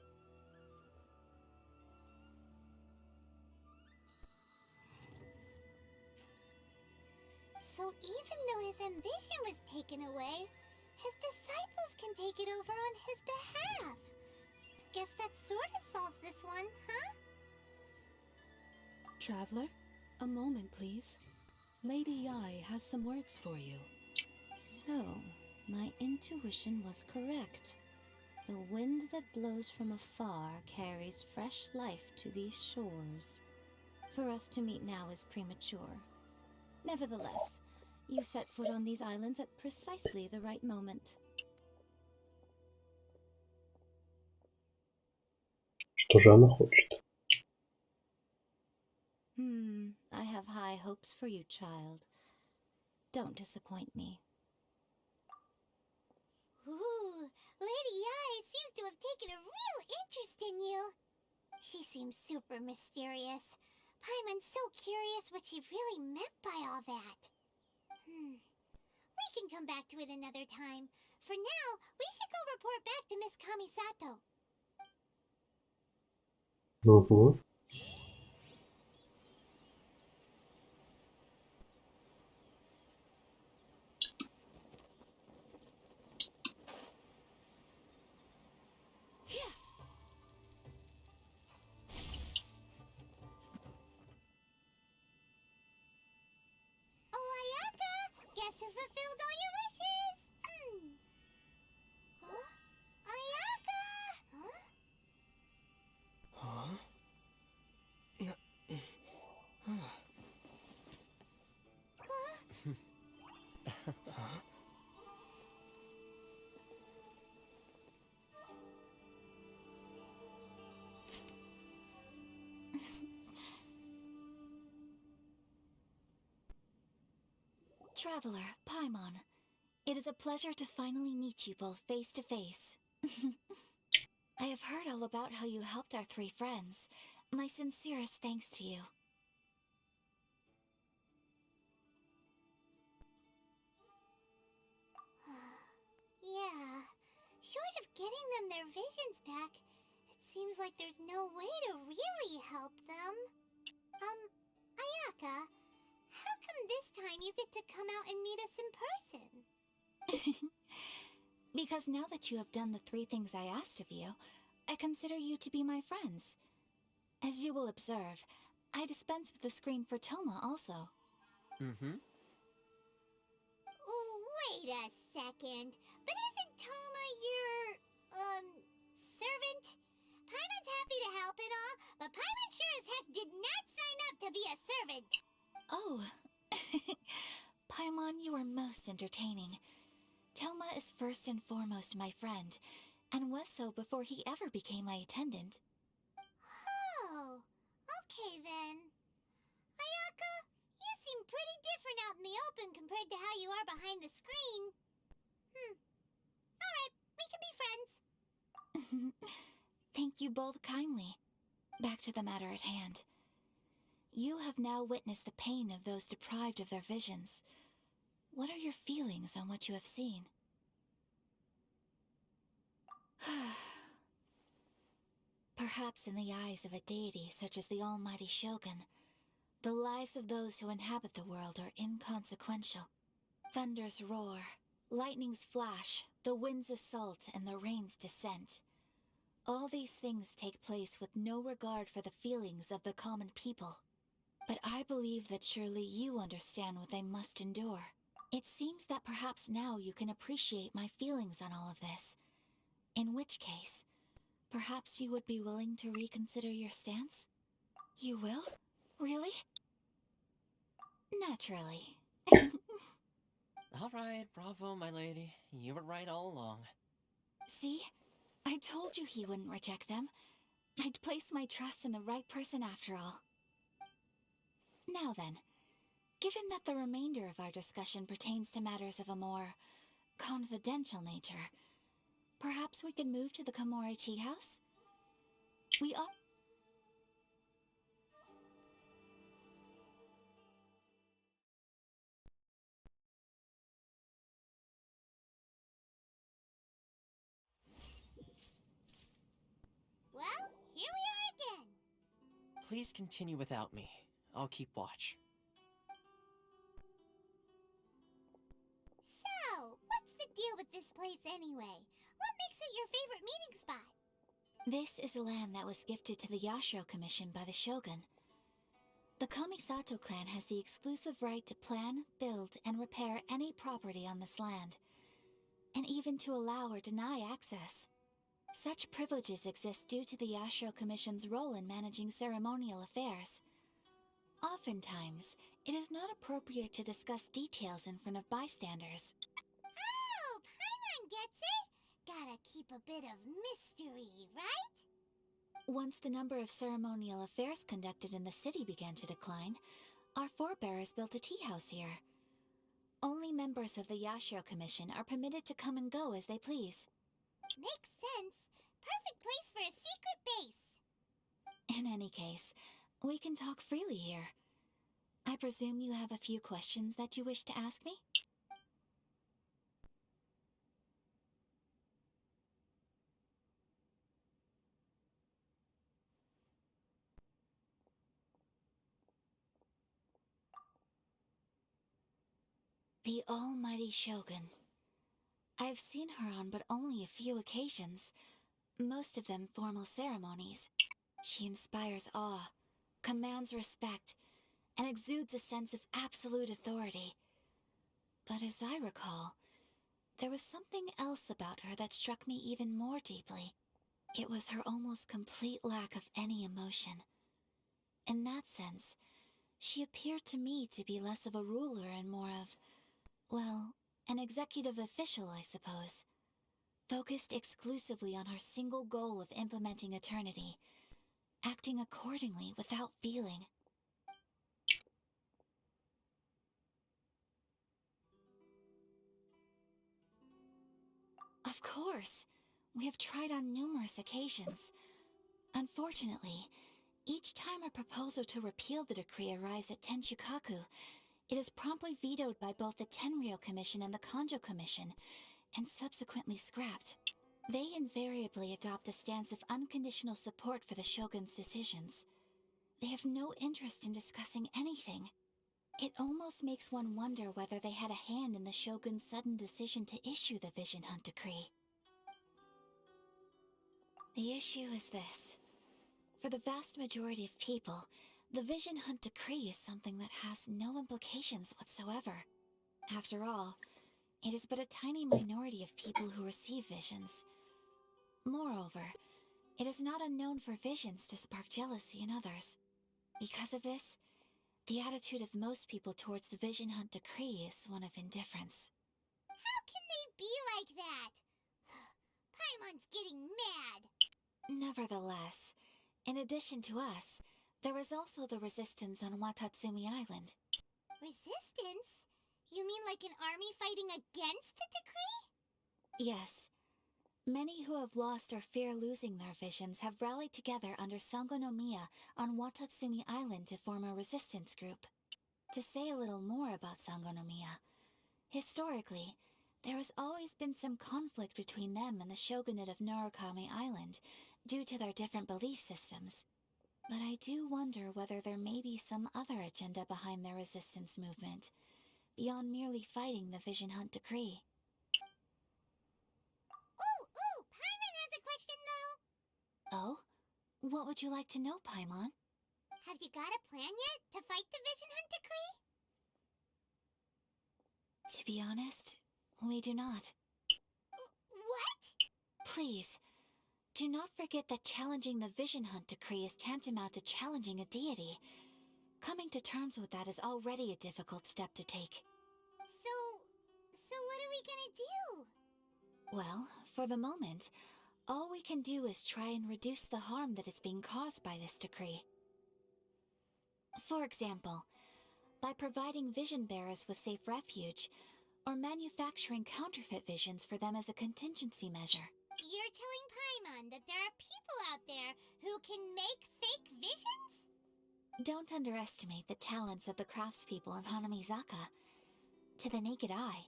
So even though his ambition was taken away, his disciples can take it over on his behalf. Guess that sort of solves this one, huh? Traveler, a moment, please. Lady Yai has some words for you. So, my intuition was correct. The wind that blows from afar carries fresh life to these shores. For us to meet now is premature. Nevertheless, you set foot on these islands at precisely the right moment. Что же она хочет? I have high hopes for you, child. Don't disappoint me. Ooh, Lady Yai seems to have taken a real interest in you. She seems super mysterious. Paimon's so curious what she really meant by all that. We can come back to it another time. For now, we should go report back to Miss Kamisato. Угу. Traveler, Paimon. It is a pleasure to finally meet you both face to face. I have heard all about how you helped our three friends. My sincerest thanks to you. Yeah, short of getting them their visions back, it seems like there's no way to really help them. Ayaka, how come this time you get to come out and meet us in person? Because now that you have done the 3 things I asked of you, I consider you to be my friends. As you will observe, I dispense with the screen for Toma also. Mm-hmm. Wait a second. But isn't Toma your, servant? Paimon's happy to help and all, but Paimon sure as heck did not sign up to be a servant. Oh. Paimon, you are most entertaining. Toma is first and foremost my friend, and was so before he ever became my attendant. Oh, okay then. Ayaka, you seem pretty different out in the open compared to how you are behind the screen. Alright, we can be friends. Thank you both kindly. Back to the matter at hand. You have now witnessed the pain of those deprived of their visions. What are your feelings on what you have seen? Perhaps in the eyes of a deity such as the almighty Shogun, the lives of those who inhabit the world are inconsequential. Thunders roar, lightnings flash, the winds assault, and the rains descent. All these things take place with no regard for the feelings of the common people. But I believe that surely you understand what they must endure. It seems that perhaps now you can appreciate my feelings on all of this. In which case, perhaps you would be willing to reconsider your stance? You will? Really? Naturally. Alright, bravo, my lady. You were right all along. See? I told you he wouldn't reject them. I'd placed my trust in the right person after all. Now then, given that the remainder of our discussion pertains to matters of a more confidential nature, perhaps we could move to the Komori Tea House? We all... Well, here we are again. Please continue without me. I'll keep watch. So, what's the deal with this place anyway? What makes it your favorite meeting spot? This is land that was gifted to the Yashiro Commission by the Shogun. The Kamisato clan has the exclusive right to plan, build, and repair any property on this land, and even to allow or deny access. Such privileges exist due to the Yashiro Commission's role in managing ceremonial affairs. Oftentimes, it is not appropriate to discuss details in front of bystanders. Oh, Paimon gets it. Gotta keep a bit of mystery, right? Once the number of ceremonial affairs conducted in the city began to decline, our forebears built a tea house here. Only members of the Yashiro Commission are permitted to come and go as they please. Makes sense. Perfect place for a secret base. In any case, we can talk freely here. I presume you have a few questions that you wish to ask me? The almighty Shogun. I have seen her on but only a few occasions, most of them formal ceremonies. She inspires awe, commands respect, and exudes a sense of absolute authority. But as I recall, there was something else about her that struck me even more deeply. It was her almost complete lack of any emotion. In that sense, she appeared to me to be less of a ruler and more of, well, an executive official, I suppose. Focused exclusively on her single goal of implementing eternity, acting accordingly without feeling. course. We have tried on numerous occasions. Unfortunately, each time a proposal to repeal the decree arrives at Tenshukaku, it is promptly vetoed by both the Tenryou Commission and the Kanjo Commission, and subsequently scrapped. They invariably adopt a stance of unconditional support for the Shogun's decisions. They have no interest in discussing anything. It almost makes one wonder whether they had a hand in the Shogun's sudden decision to issue the Vision Hunt Decree. The issue is this. For the vast majority of people, the Vision Hunt Decree is something that has no implications whatsoever. After all, it is but a tiny minority of people who receive visions. Moreover, it is not unknown for visions to spark jealousy in others. Because of this, the attitude of most people towards the Vision Hunt Decree is one of indifference. How can they be like that? Paimon's getting mad. Nevertheless, in addition to us, there is also the resistance on Watatsumi Island. Resistance? You mean like an army fighting against the decree? Yes. Many who have lost or fear losing their visions have rallied together under Sangonomiya on Watatsumi Island to form a resistance group. To say a little more about Sangonomiya, historically, there has always been some conflict between them and the shogunate of Narukami Island due to their different belief systems. But I do wonder whether there may be some other agenda behind their resistance movement, beyond merely fighting the Vision Hunt Decree. Ooh, Paimon has a question though. Oh? What would you like to know, Paimon? Have you got a plan yet to fight the Vision Hunt Decree? To be honest, we do not. What? Please, do not forget that challenging the Vision Hunt Decree is tantamount to challenging a deity. Coming to terms with that is already a difficult step to take. So what are we gonna do? Well, for the moment, all we can do is try and reduce the harm that is being caused by this decree. For example, by providing vision bearers with safe refuge, or manufacturing counterfeit visions for them as a contingency measure. You're telling Paimon that there are people out there who can make fake visions? Don't underestimate the talents of the craftspeople in Hanamizaka. To the naked eye,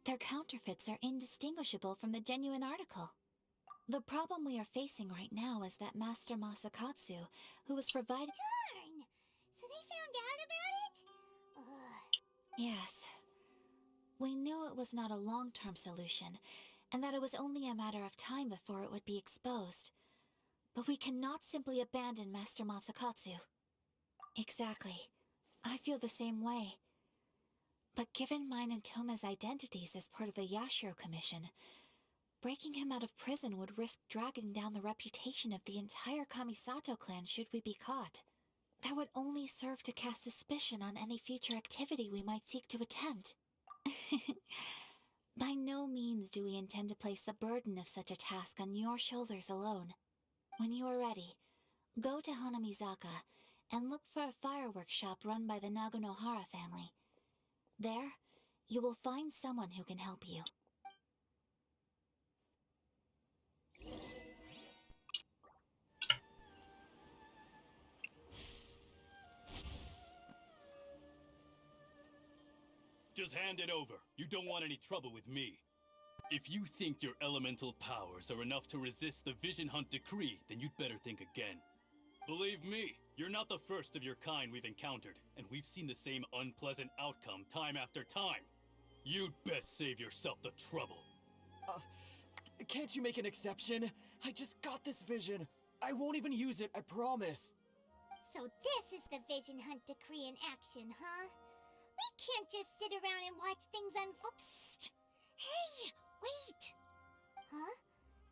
their counterfeits are indistinguishable from the genuine article. The problem we are facing right now is that Master Masakatsu, who was provided— Darn! So they found out about it? Ugh. Yes. We knew it was not a long-term solution, and that it was only a matter of time before it would be exposed. But we cannot simply abandon Master Masakatsu. Exactly. I feel the same way. But given mine and Toma's identities as part of the Yashiro Commission, breaking him out of prison would risk dragging down the reputation of the entire Kamisato clan should we be caught. That would only serve to cast suspicion on any future activity we might seek to attempt. By no means do we intend to place the burden of such a task on your shoulders alone. When you are ready, go to Hanamizaka and look for a fireworks shop run by the Nagonohara family. There, you will find someone who can help you. Just hand it over. You don't want any trouble with me. If you think your elemental powers are enough to resist the Vision Hunt Decree, then you'd better think again. Believe me, you're not the first of your kind we've encountered, and we've seen the same unpleasant outcome time after time. You'd best save yourself the trouble. Can't you make an exception? I just got this vision. I won't even use it, I promise. So this is the Vision Hunt Decree in action, huh? We can't just sit around and watch things unfold. Psst! Hey, wait! Huh?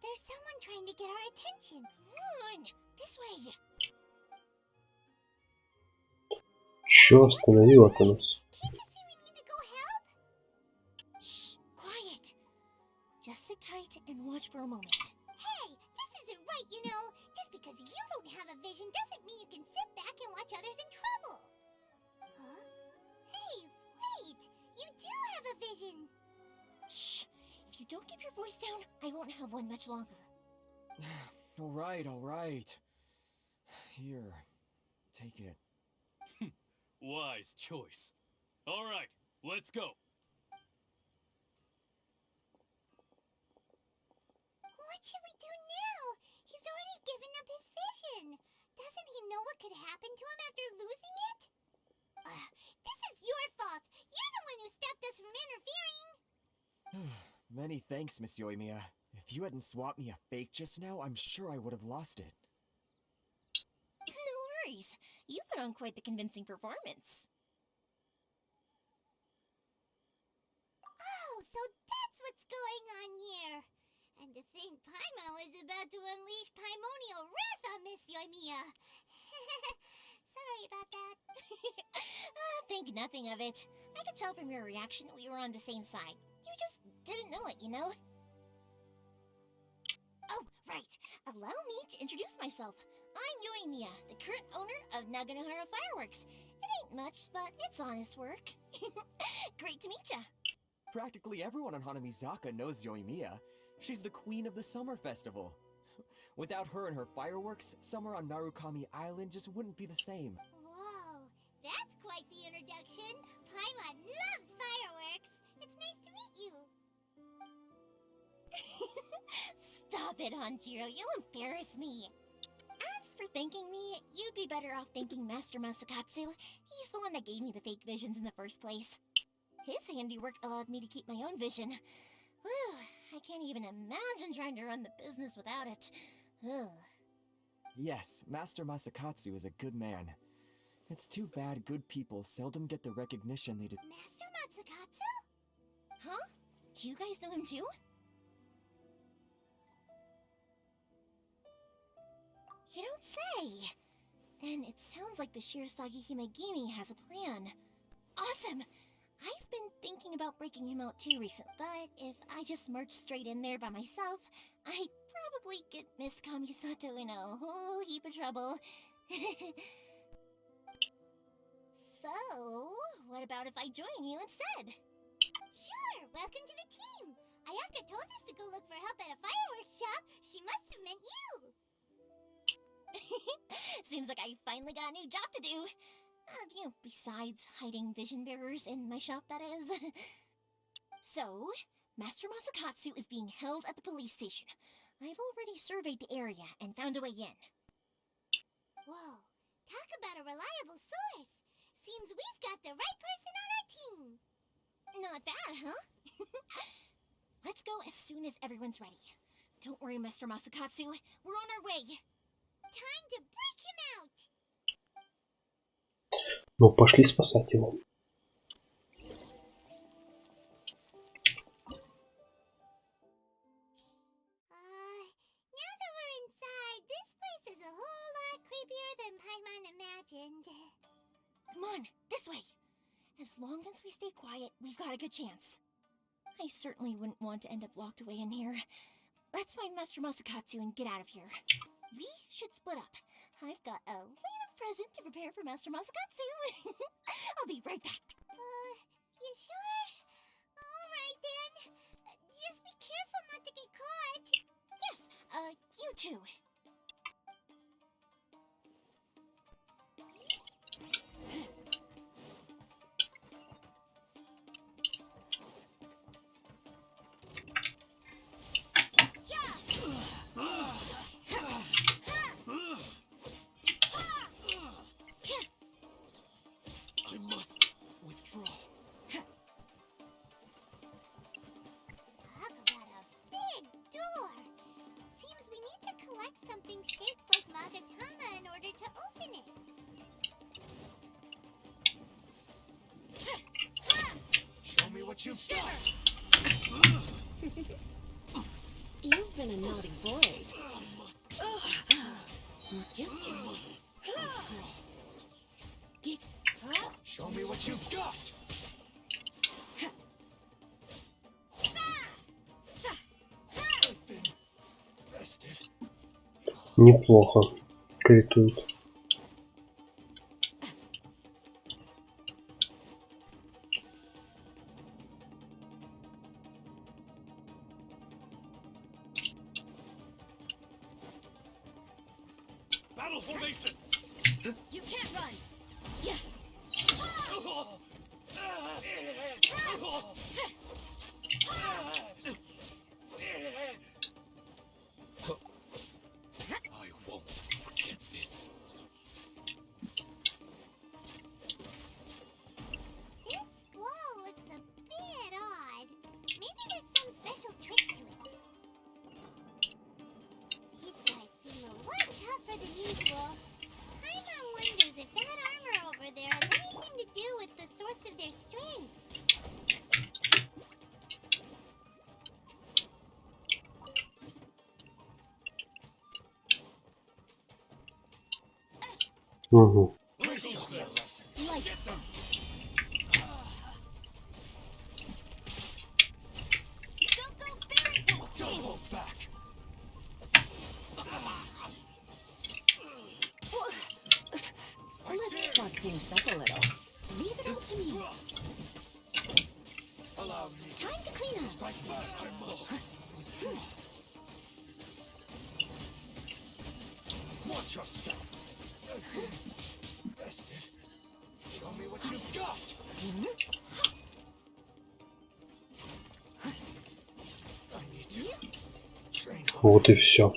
There's someone trying to get our attention. Come on, this way. Чё остановила-то нас? Can't you see we need to go help? Shh, quiet. Just sit tight and watch for a moment. Hey, this isn't right, you know. Just because you don't have a vision doesn't mean you can sit back and watch others in trouble. Huh? Hey, wait! You do have a vision! Shh! If you don't keep your voice down. I won't have one much longer. Alright, alright. Here, take it. Wise choice. Alright, let's go. What should we do now? He's already given up his vision. Doesn't he know what could happen to him after losing it? This is your fault. You're the one who stopped us from interfering. Many thanks, Miss Yoimiya. If you hadn't swapped me a fake just now, I'm sure I would have lost it. No worries. You put on quite the convincing performance. Oh, so that's what's going on here. And to think Paimon was about to unleash Paimonial wrath on Miss Yoimiya. Sorry about that. Think nothing of it. I could tell from your reaction we were on the same side. You just didn't know it, you know? Oh, right. Allow me to introduce myself. I'm Yoimiya, the current owner of Naganohara Fireworks. It ain't much, but it's honest work. Great to meet ya. Practically everyone on Hanamizaka knows Yoimiya. She's the queen of the summer festival. Without her and her fireworks, summer on Narukami Island just wouldn't be the same. Whoa, that's quite the introduction. Paimon loves fireworks. It's nice to meet you. Stop it, Hanjiro. You'll embarrass me. As for thanking me, you'd be better off thanking Master Masakatsu. He's the one that gave me the fake visions in the first place. His handiwork allowed me to keep my own vision. Whew, I can't even imagine trying to run the business without it. Ugh. Yes, Master Masakatsu is a good man. It's too bad good people seldom get the recognition they deserve. Master Masakatsu? Huh? Do you guys know him too? You don't say! Then it sounds like the Shirasagi Himegimi has a plan. Awesome! I've been thinking about breaking him out too recently, but if I just march straight in there by myself, I'd probably get Miss Kamisato in a whole heap of trouble. So, what about if I join you instead? Sure, welcome to the team. Ayaka told us to go look for help at a fireworks shop. She must have meant you. Seems like I finally got a new job to do. Besides hiding vision bearers in my shop, that is. So, Master Masakatsu is being held at the police station. I've already surveyed the area and found a way in. Whoa, talk about a reliable source. Seems we've got the right person on our team. Not bad, huh? Let's go as soon as everyone's ready. Don't worry, Master Masakatsu. We're on our way. Time to break him out. Ну, пошли спасать его. Now that we're inside, this place is a whole lot creepier than Paimon imagined. Come on, this way. As long as we stay quiet, we've got a good chance. I certainly wouldn't want to end up locked away in here. Let's find Master Masakatsu and get out of here. We should split up. I've got a little present to prepare for Master Masakatsu. I'll be right back. You sure? Alright then. Just be careful not to get caught. Yes, you too. I must withdraw. Talk about a big door. Seems we need to collect something shaped like Magatama in order to open it. Show me what you've got. You've been a naughty boy. Show me what you've got. I've been bested. Неплохо. Критует. Угу. Let's spark things up a little. Leave it all to me. Time to clean up. Watch your step. Bested. Show me what you've got. I need to train hard. Вот и все.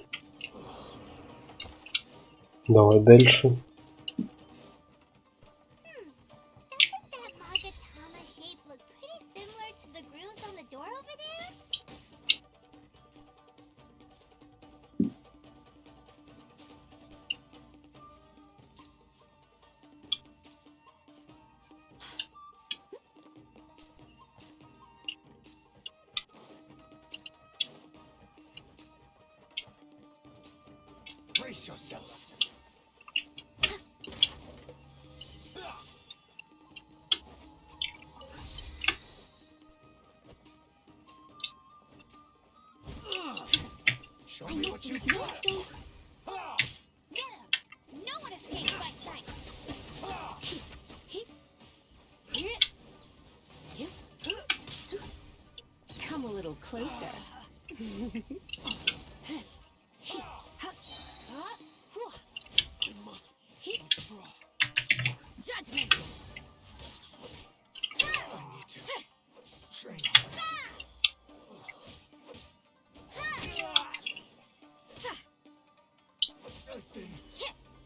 Давай дальше. Doesn't that Magatama shape look pretty similar to the grooves on the door over there? Brace yourselves. Show me what you've got. No one escapes my sight. Come a little closer. Judgment. I need to train hard. I've been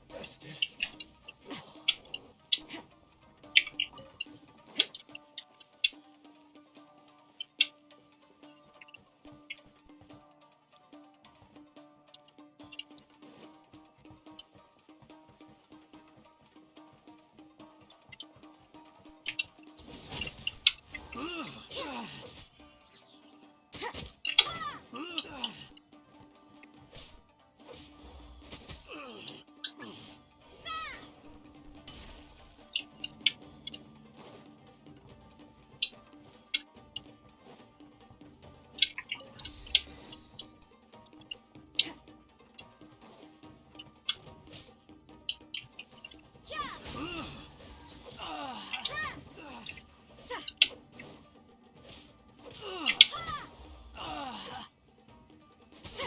bested.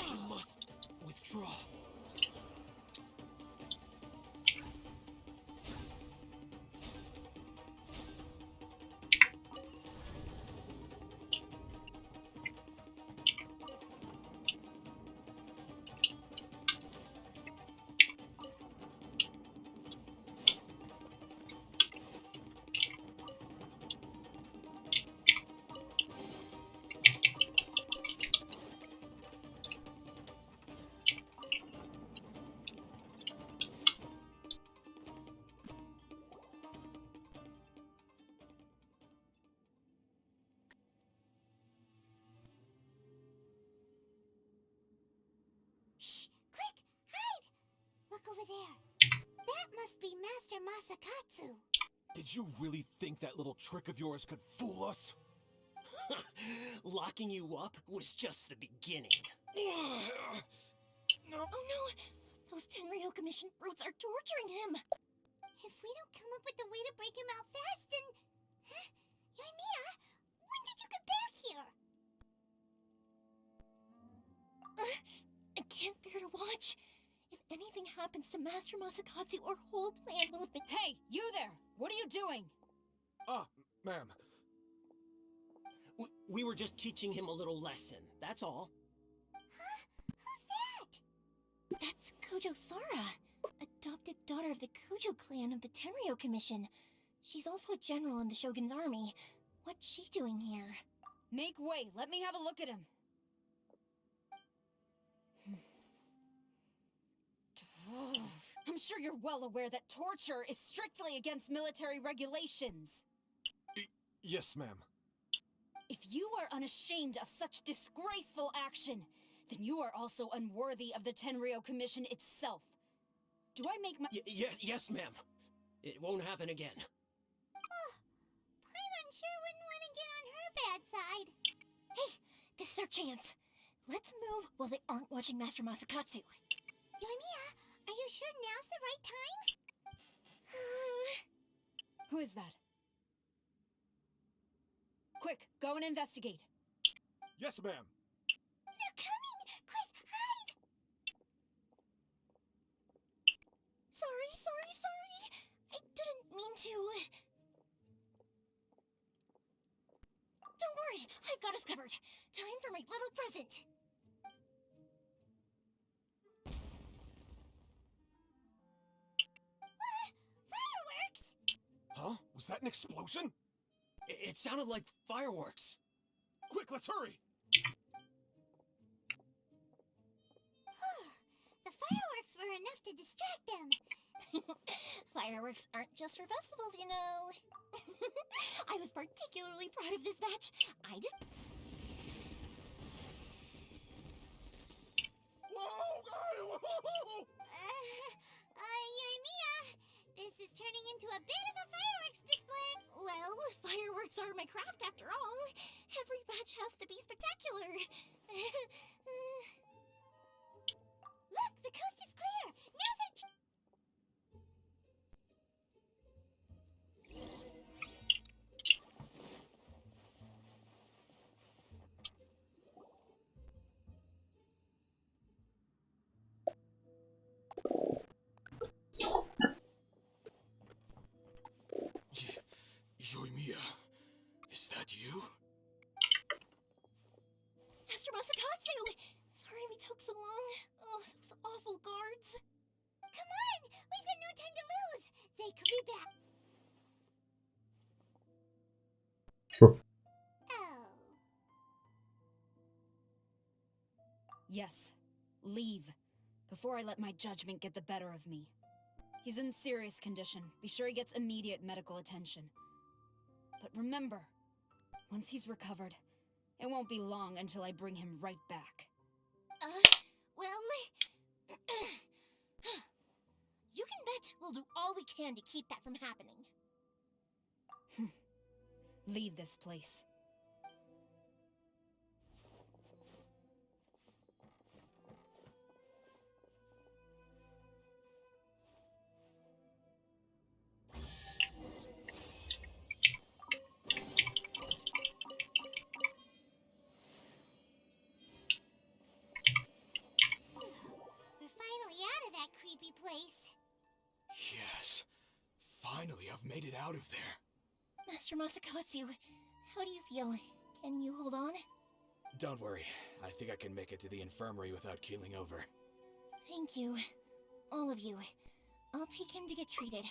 You must withdraw. Shh! Quick! Hide! Look over there. That must be Master Masakatsu. Did you really think that little trick of yours could fool us? Locking you up was just the beginning. No. Oh no! Those Tenryo Commission brutes are torturing him! If we don't come up with a way to break him out fast, then... Huh? Yoimiya, when did you get back here? I can't bear to watch. If anything happens to Master Masakatsu, our whole plan will have been— Hey, you there! What are you doing? Ah, ma'am. We were just teaching him a little lesson, that's all. Huh? Who's that? That's Kujo Sara, adopted daughter of the Kujo clan of the Tenryo Commission. She's also a general in the Shogun's army. What's she doing here? Make way, let me have a look at him. I'm sure you're well aware that torture is strictly against military regulations. Yes, ma'am. If you are unashamed of such disgraceful action, then you are also unworthy of the Tenryo Commission itself. Do I make my— Yes, ma'am. It won't happen again. Oh, Paimon sure wouldn't want to get on her bad side. Hey, this is our chance. Let's move while they aren't watching Master Masakatsu. Yoimiya, are you sure now's the right time? Who is that? Quick, go and investigate. Yes, ma'am. They're coming! Quick, hide! Sorry. I didn't mean to. Don't worry, I've got us covered. Time for my little present. Fireworks! Huh? Was that an explosion? It sounded like fireworks. Quick, let's hurry! The fireworks were enough to distract them. Fireworks aren't just for festivals, you know. I was particularly proud of this batch. Whoa! Yoimiya, this is turning into a bit of a fireworks display. Well, fireworks are my craft after all. Every batch has to be spectacular. Look, the coast is clear. Now's our Yoimiya, is that you? Master Masakatsu! Sorry we took so long. Oh, those awful guards. Come on! We've got no time to lose! They could be back. Oh. Yes, leave. Before I let my judgment get the better of me. He's in serious condition. Be sure he gets immediate medical attention. But remember, once he's recovered, it won't be long until I bring him right back. Well... you can bet we'll do all we can to keep that from happening. Leave this place. We're finally out of that creepy place. Yes. Finally, I've made it out of there. Master Masakatsu, how do you feel? Can you hold on? Don't worry. I think I can make it to the infirmary without keeling over. Thank you. All of you. I'll take him to get treated.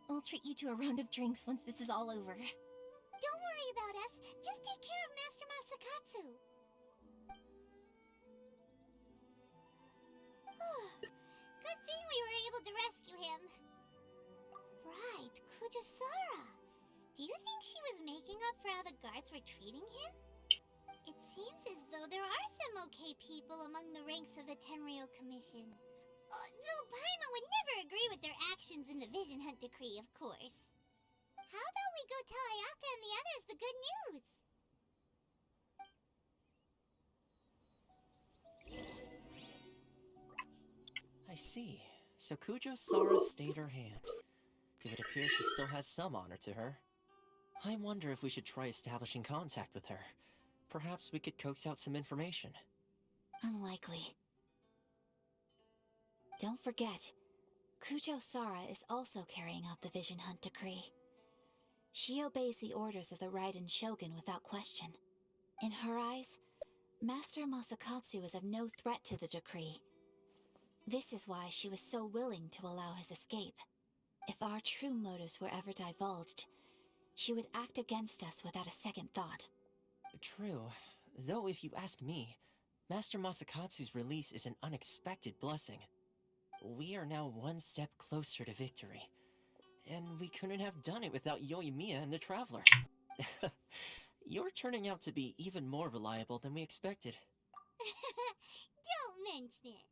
I'll treat you to a round of drinks once this is all over. Don't worry about us. Just take care of Master Masakatsu. Good thing we were able to rescue him. Right, Kujosara. Do you think she was making up for how the guards were treating him? It seems as though there are some okay people among the ranks of the Tenryo Commission. Though Paimon would never agree with their actions in the Vision Hunt Decree, of course. How about we go tell Ayaka and the others the good news? I see. So Kujo-Sara stayed her hand. It would appear she still has some honor to her. I wonder if we should try establishing contact with her. Perhaps we could coax out some information. Unlikely. Don't forget, Kujo-Sara is also carrying out the Vision Hunt Decree. She obeys the orders of the Raiden Shogun without question. In her eyes, Master Masakatsu is of no threat to the decree. This is why she was so willing to allow his escape. If our true motives were ever divulged, she would act against us without a second thought. True. Though if you ask me, Master Masakatsu's release is an unexpected blessing. We are now one step closer to victory. And we couldn't have done it without Yoimiya and the Traveler. You're turning out to be even more reliable than we expected. Don't mention it.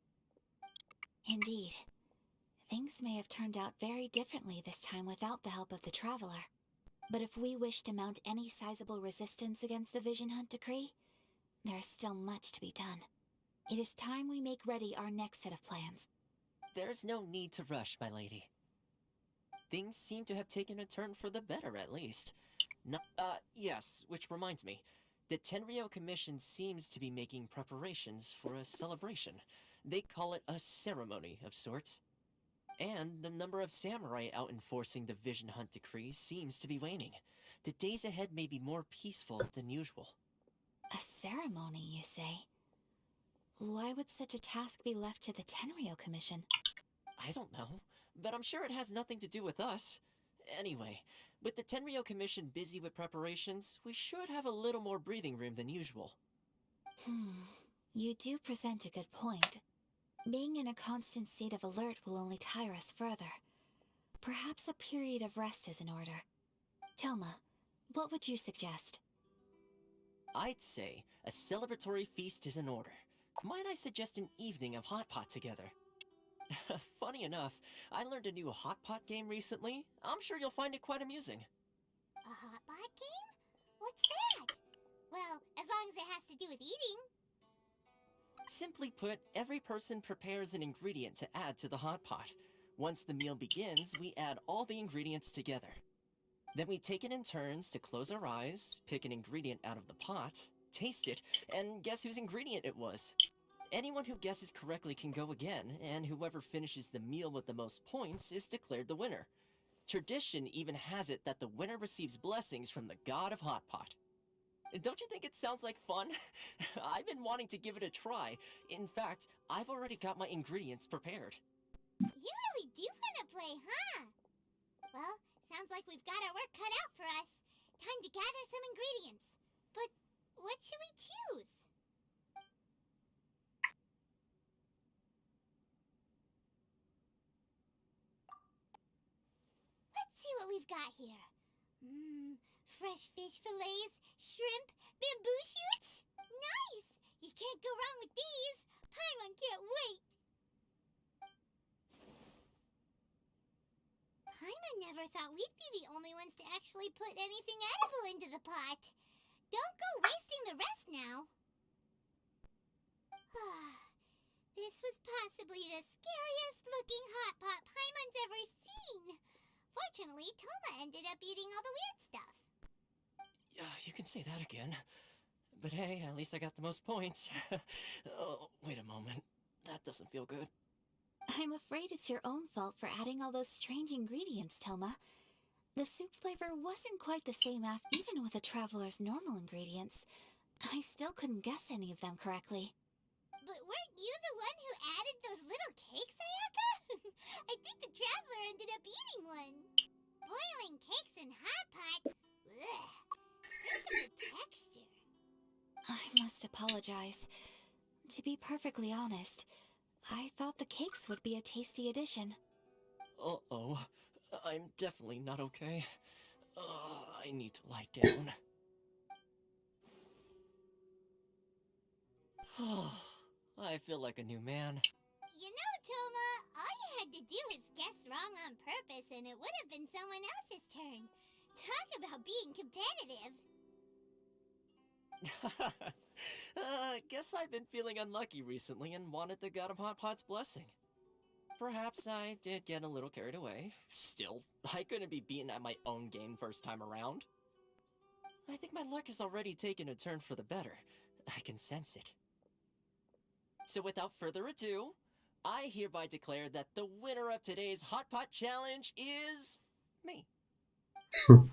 Indeed. Things may have turned out very differently this time without the help of the Traveler. But if we wish to mount any sizable resistance against the Vision Hunt decree, there is still much to be done. It is time we make ready our next set of plans. There's no need to rush, my lady. Things seem to have taken a turn for the better, at least. No, yes, which reminds me. The Tenryou Commission seems to be making preparations for a celebration. They call it a ceremony of sorts. And the number of samurai out enforcing the Vision Hunt decree seems to be waning. The days ahead may be more peaceful than usual. A ceremony, you say? Why would such a task be left to the Tenryou Commission? I don't know, but I'm sure it has nothing to do with us. Anyway, with the Tenryou Commission busy with preparations, we should have a little more breathing room than usual. You do present a good point. Being in a constant state of alert will only tire us further. Perhaps a period of rest is in order. Toma, what would you suggest? I'd say a celebratory feast is in order. Might I suggest an evening of hot pot together? Funny enough, I learned a new hot pot game recently. I'm sure you'll find it quite amusing. A hot pot game? What's that? Well, as long as it has to do with eating. Simply put, every person prepares an ingredient to add to the hot pot. Once the meal begins, we add all the ingredients together. Then we take it in turns to close our eyes, pick an ingredient out of the pot, taste it, and guess whose ingredient it was. Anyone who guesses correctly can go again, and whoever finishes the meal with the most points is declared the winner. Tradition even has it that the winner receives blessings from the god of hot pot. Don't you think it sounds like fun? I've been wanting to give it a try. In fact, I've already got my ingredients prepared. You really do want to play, huh? Well, sounds like we've got our work cut out for us. Time to gather some ingredients. But what should we choose? Let's see what we've got here. Fresh fish fillets, shrimp, bamboo shoots. Nice! You can't go wrong with these. Paimon can't wait. Paimon never thought we'd be the only ones to actually put anything edible into the pot. Don't go wasting the rest now. This was possibly the scariest looking hot pot Paimon's ever seen. Fortunately, Toma ended up eating all the weird stuff. You can say that again. But hey, at least I got the most points. Oh, wait a moment. That doesn't feel good. I'm afraid it's your own fault for adding all those strange ingredients, Toma. The soup flavor wasn't quite the same even with the Traveler's normal ingredients. I still couldn't guess any of them correctly. But weren't you the one who added those little cakes, Ayaka? I think the Traveler ended up eating one. Boiling cakes in hot pot? Ugh. Think of the texture. I must apologize. To be perfectly honest, I thought the cakes would be a tasty addition. Uh-oh. I'm definitely not okay. I need to lie down. I feel like a new man. You know, Toma, all you had to do was guess wrong on purpose and it would have been someone else's turn. Talk about being competitive. Guess I've been feeling unlucky recently and wanted the god of hot pot's blessing. Perhaps I did get a little carried away. Still, I couldn't be beaten at my own game first time around. I think my luck has already taken a turn for the better. I can sense it. So without further ado, I hereby declare that the winner of today's Hot Pot Challenge is... me. Brother.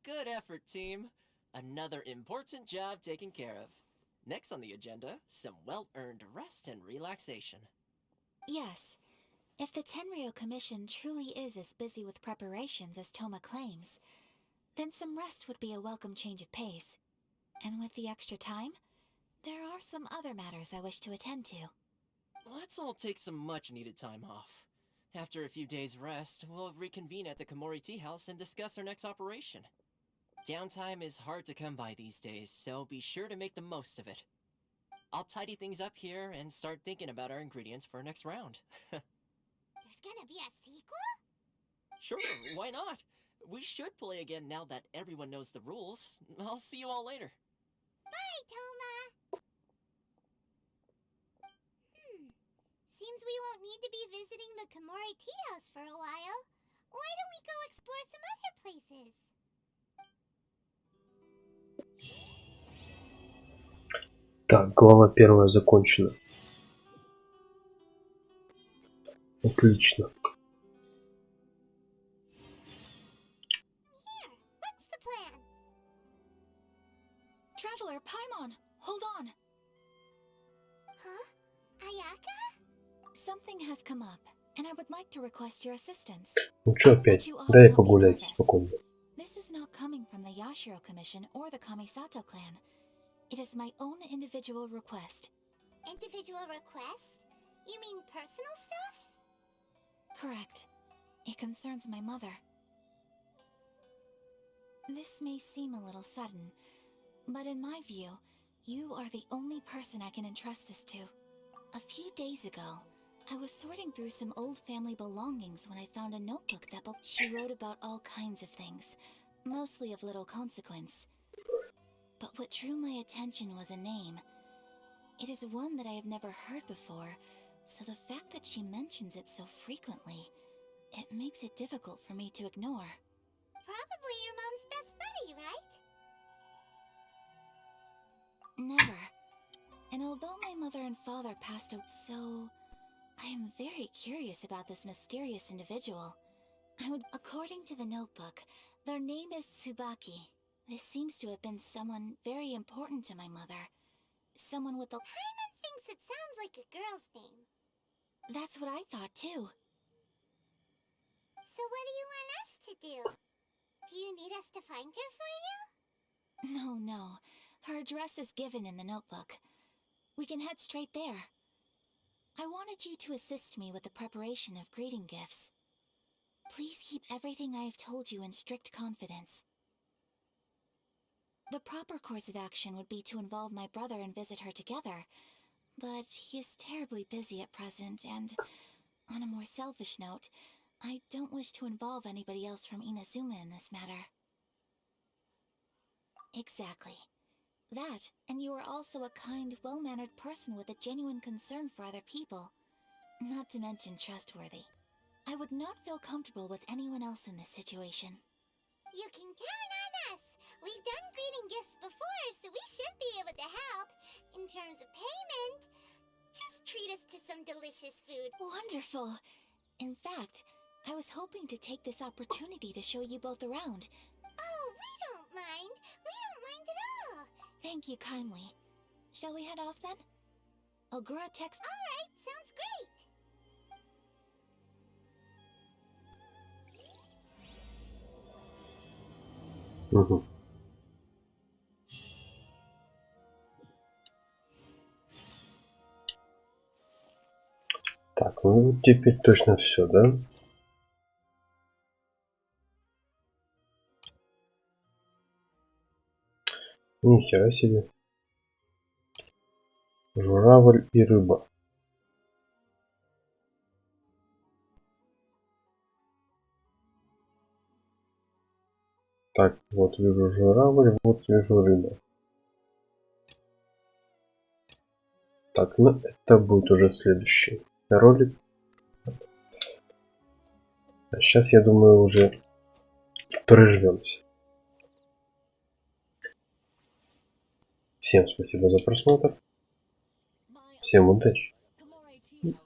Good effort, team. Another important job taken care of. Next on the agenda, some well-earned rest and relaxation. Yes. If the Tenryou Commission truly is as busy with preparations as Toma claims, then some rest would be a welcome change of pace. And with the extra time, there are some other matters I wish to attend to. Let's all take some much-needed time off. After a few days' rest, we'll reconvene at the Komori Tea House and discuss our next operation. Downtime is hard to come by these days, so be sure to make the most of it. I'll tidy things up here and start thinking about our ingredients for our next round. There's gonna be a sequel? Sure, why not? We should play again now that everyone knows the rules. I'll see you all later. Bye, Toma! Seems we won't need to be visiting the Komori tea house for a while. Why don't we go explore some other places? Так, глава первая закончена. Отлично. What's the plan? Traveler, Paimon, hold on. Huh? Ayaka? Something has come up, and I would like to request your assistance. Ну чё опять? But you all Дай won't be погулять nervous. спокойно. This is not coming from the Yashiro Commission or the Kamisato clan. It is my own individual request. Individual request? You mean personal stuff? Correct. It concerns my mother. This may seem a little sudden, but in my view, you are the only person I can entrust this to. A few days ago, I was sorting through some old family belongings when I found a notebook that she wrote about all kinds of things, mostly of little consequence. But what drew my attention was a name. It is one that I have never heard before, so the fact that she mentions it so frequently, it makes it difficult for me to ignore. Probably your mom's best buddy, right? Never. And although my mother and father passed away, so I am very curious about this mysterious individual. According to the notebook, their name is Tsubaki. This seems to have been someone very important to my mother. Someone with a... Paimon thinks it sounds like a girl's name. That's what I thought too. So what do you want us to do? Do you need us to find her for you? No. Her address is given in the notebook. We can head straight there. I wanted you to assist me with the preparation of greeting gifts. Please keep everything I have told you in strict confidence. The proper course of action would be to involve my brother and visit her together, but he is terribly busy at present, and, on a more selfish note, I don't wish to involve anybody else from Inazuma in this matter. Exactly. That, and you are also a kind, well-mannered person with a genuine concern for other people. Not to mention trustworthy. I would not feel comfortable with anyone else in this situation. You can count on us! We've done greeting gifts before, so we should be able to help. In terms of payment, just treat us to some delicious food. Wonderful! In fact, I was hoping to take this opportunity to show you both around. Oh, we don't mind. We don't mind at all. Thank you kindly. Shall we head off then? Ogura text... Alright, sounds great. Угу. Так, ну теперь точно все, да? Ни хера себе. Журавль и рыба. Так, вот вижу журавль, вот вижу рыба. Так, ну это будет уже следующий ролик. А сейчас, я думаю, уже прервемся. Всем спасибо за просмотр. Всем удачи.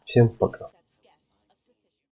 Всем пока.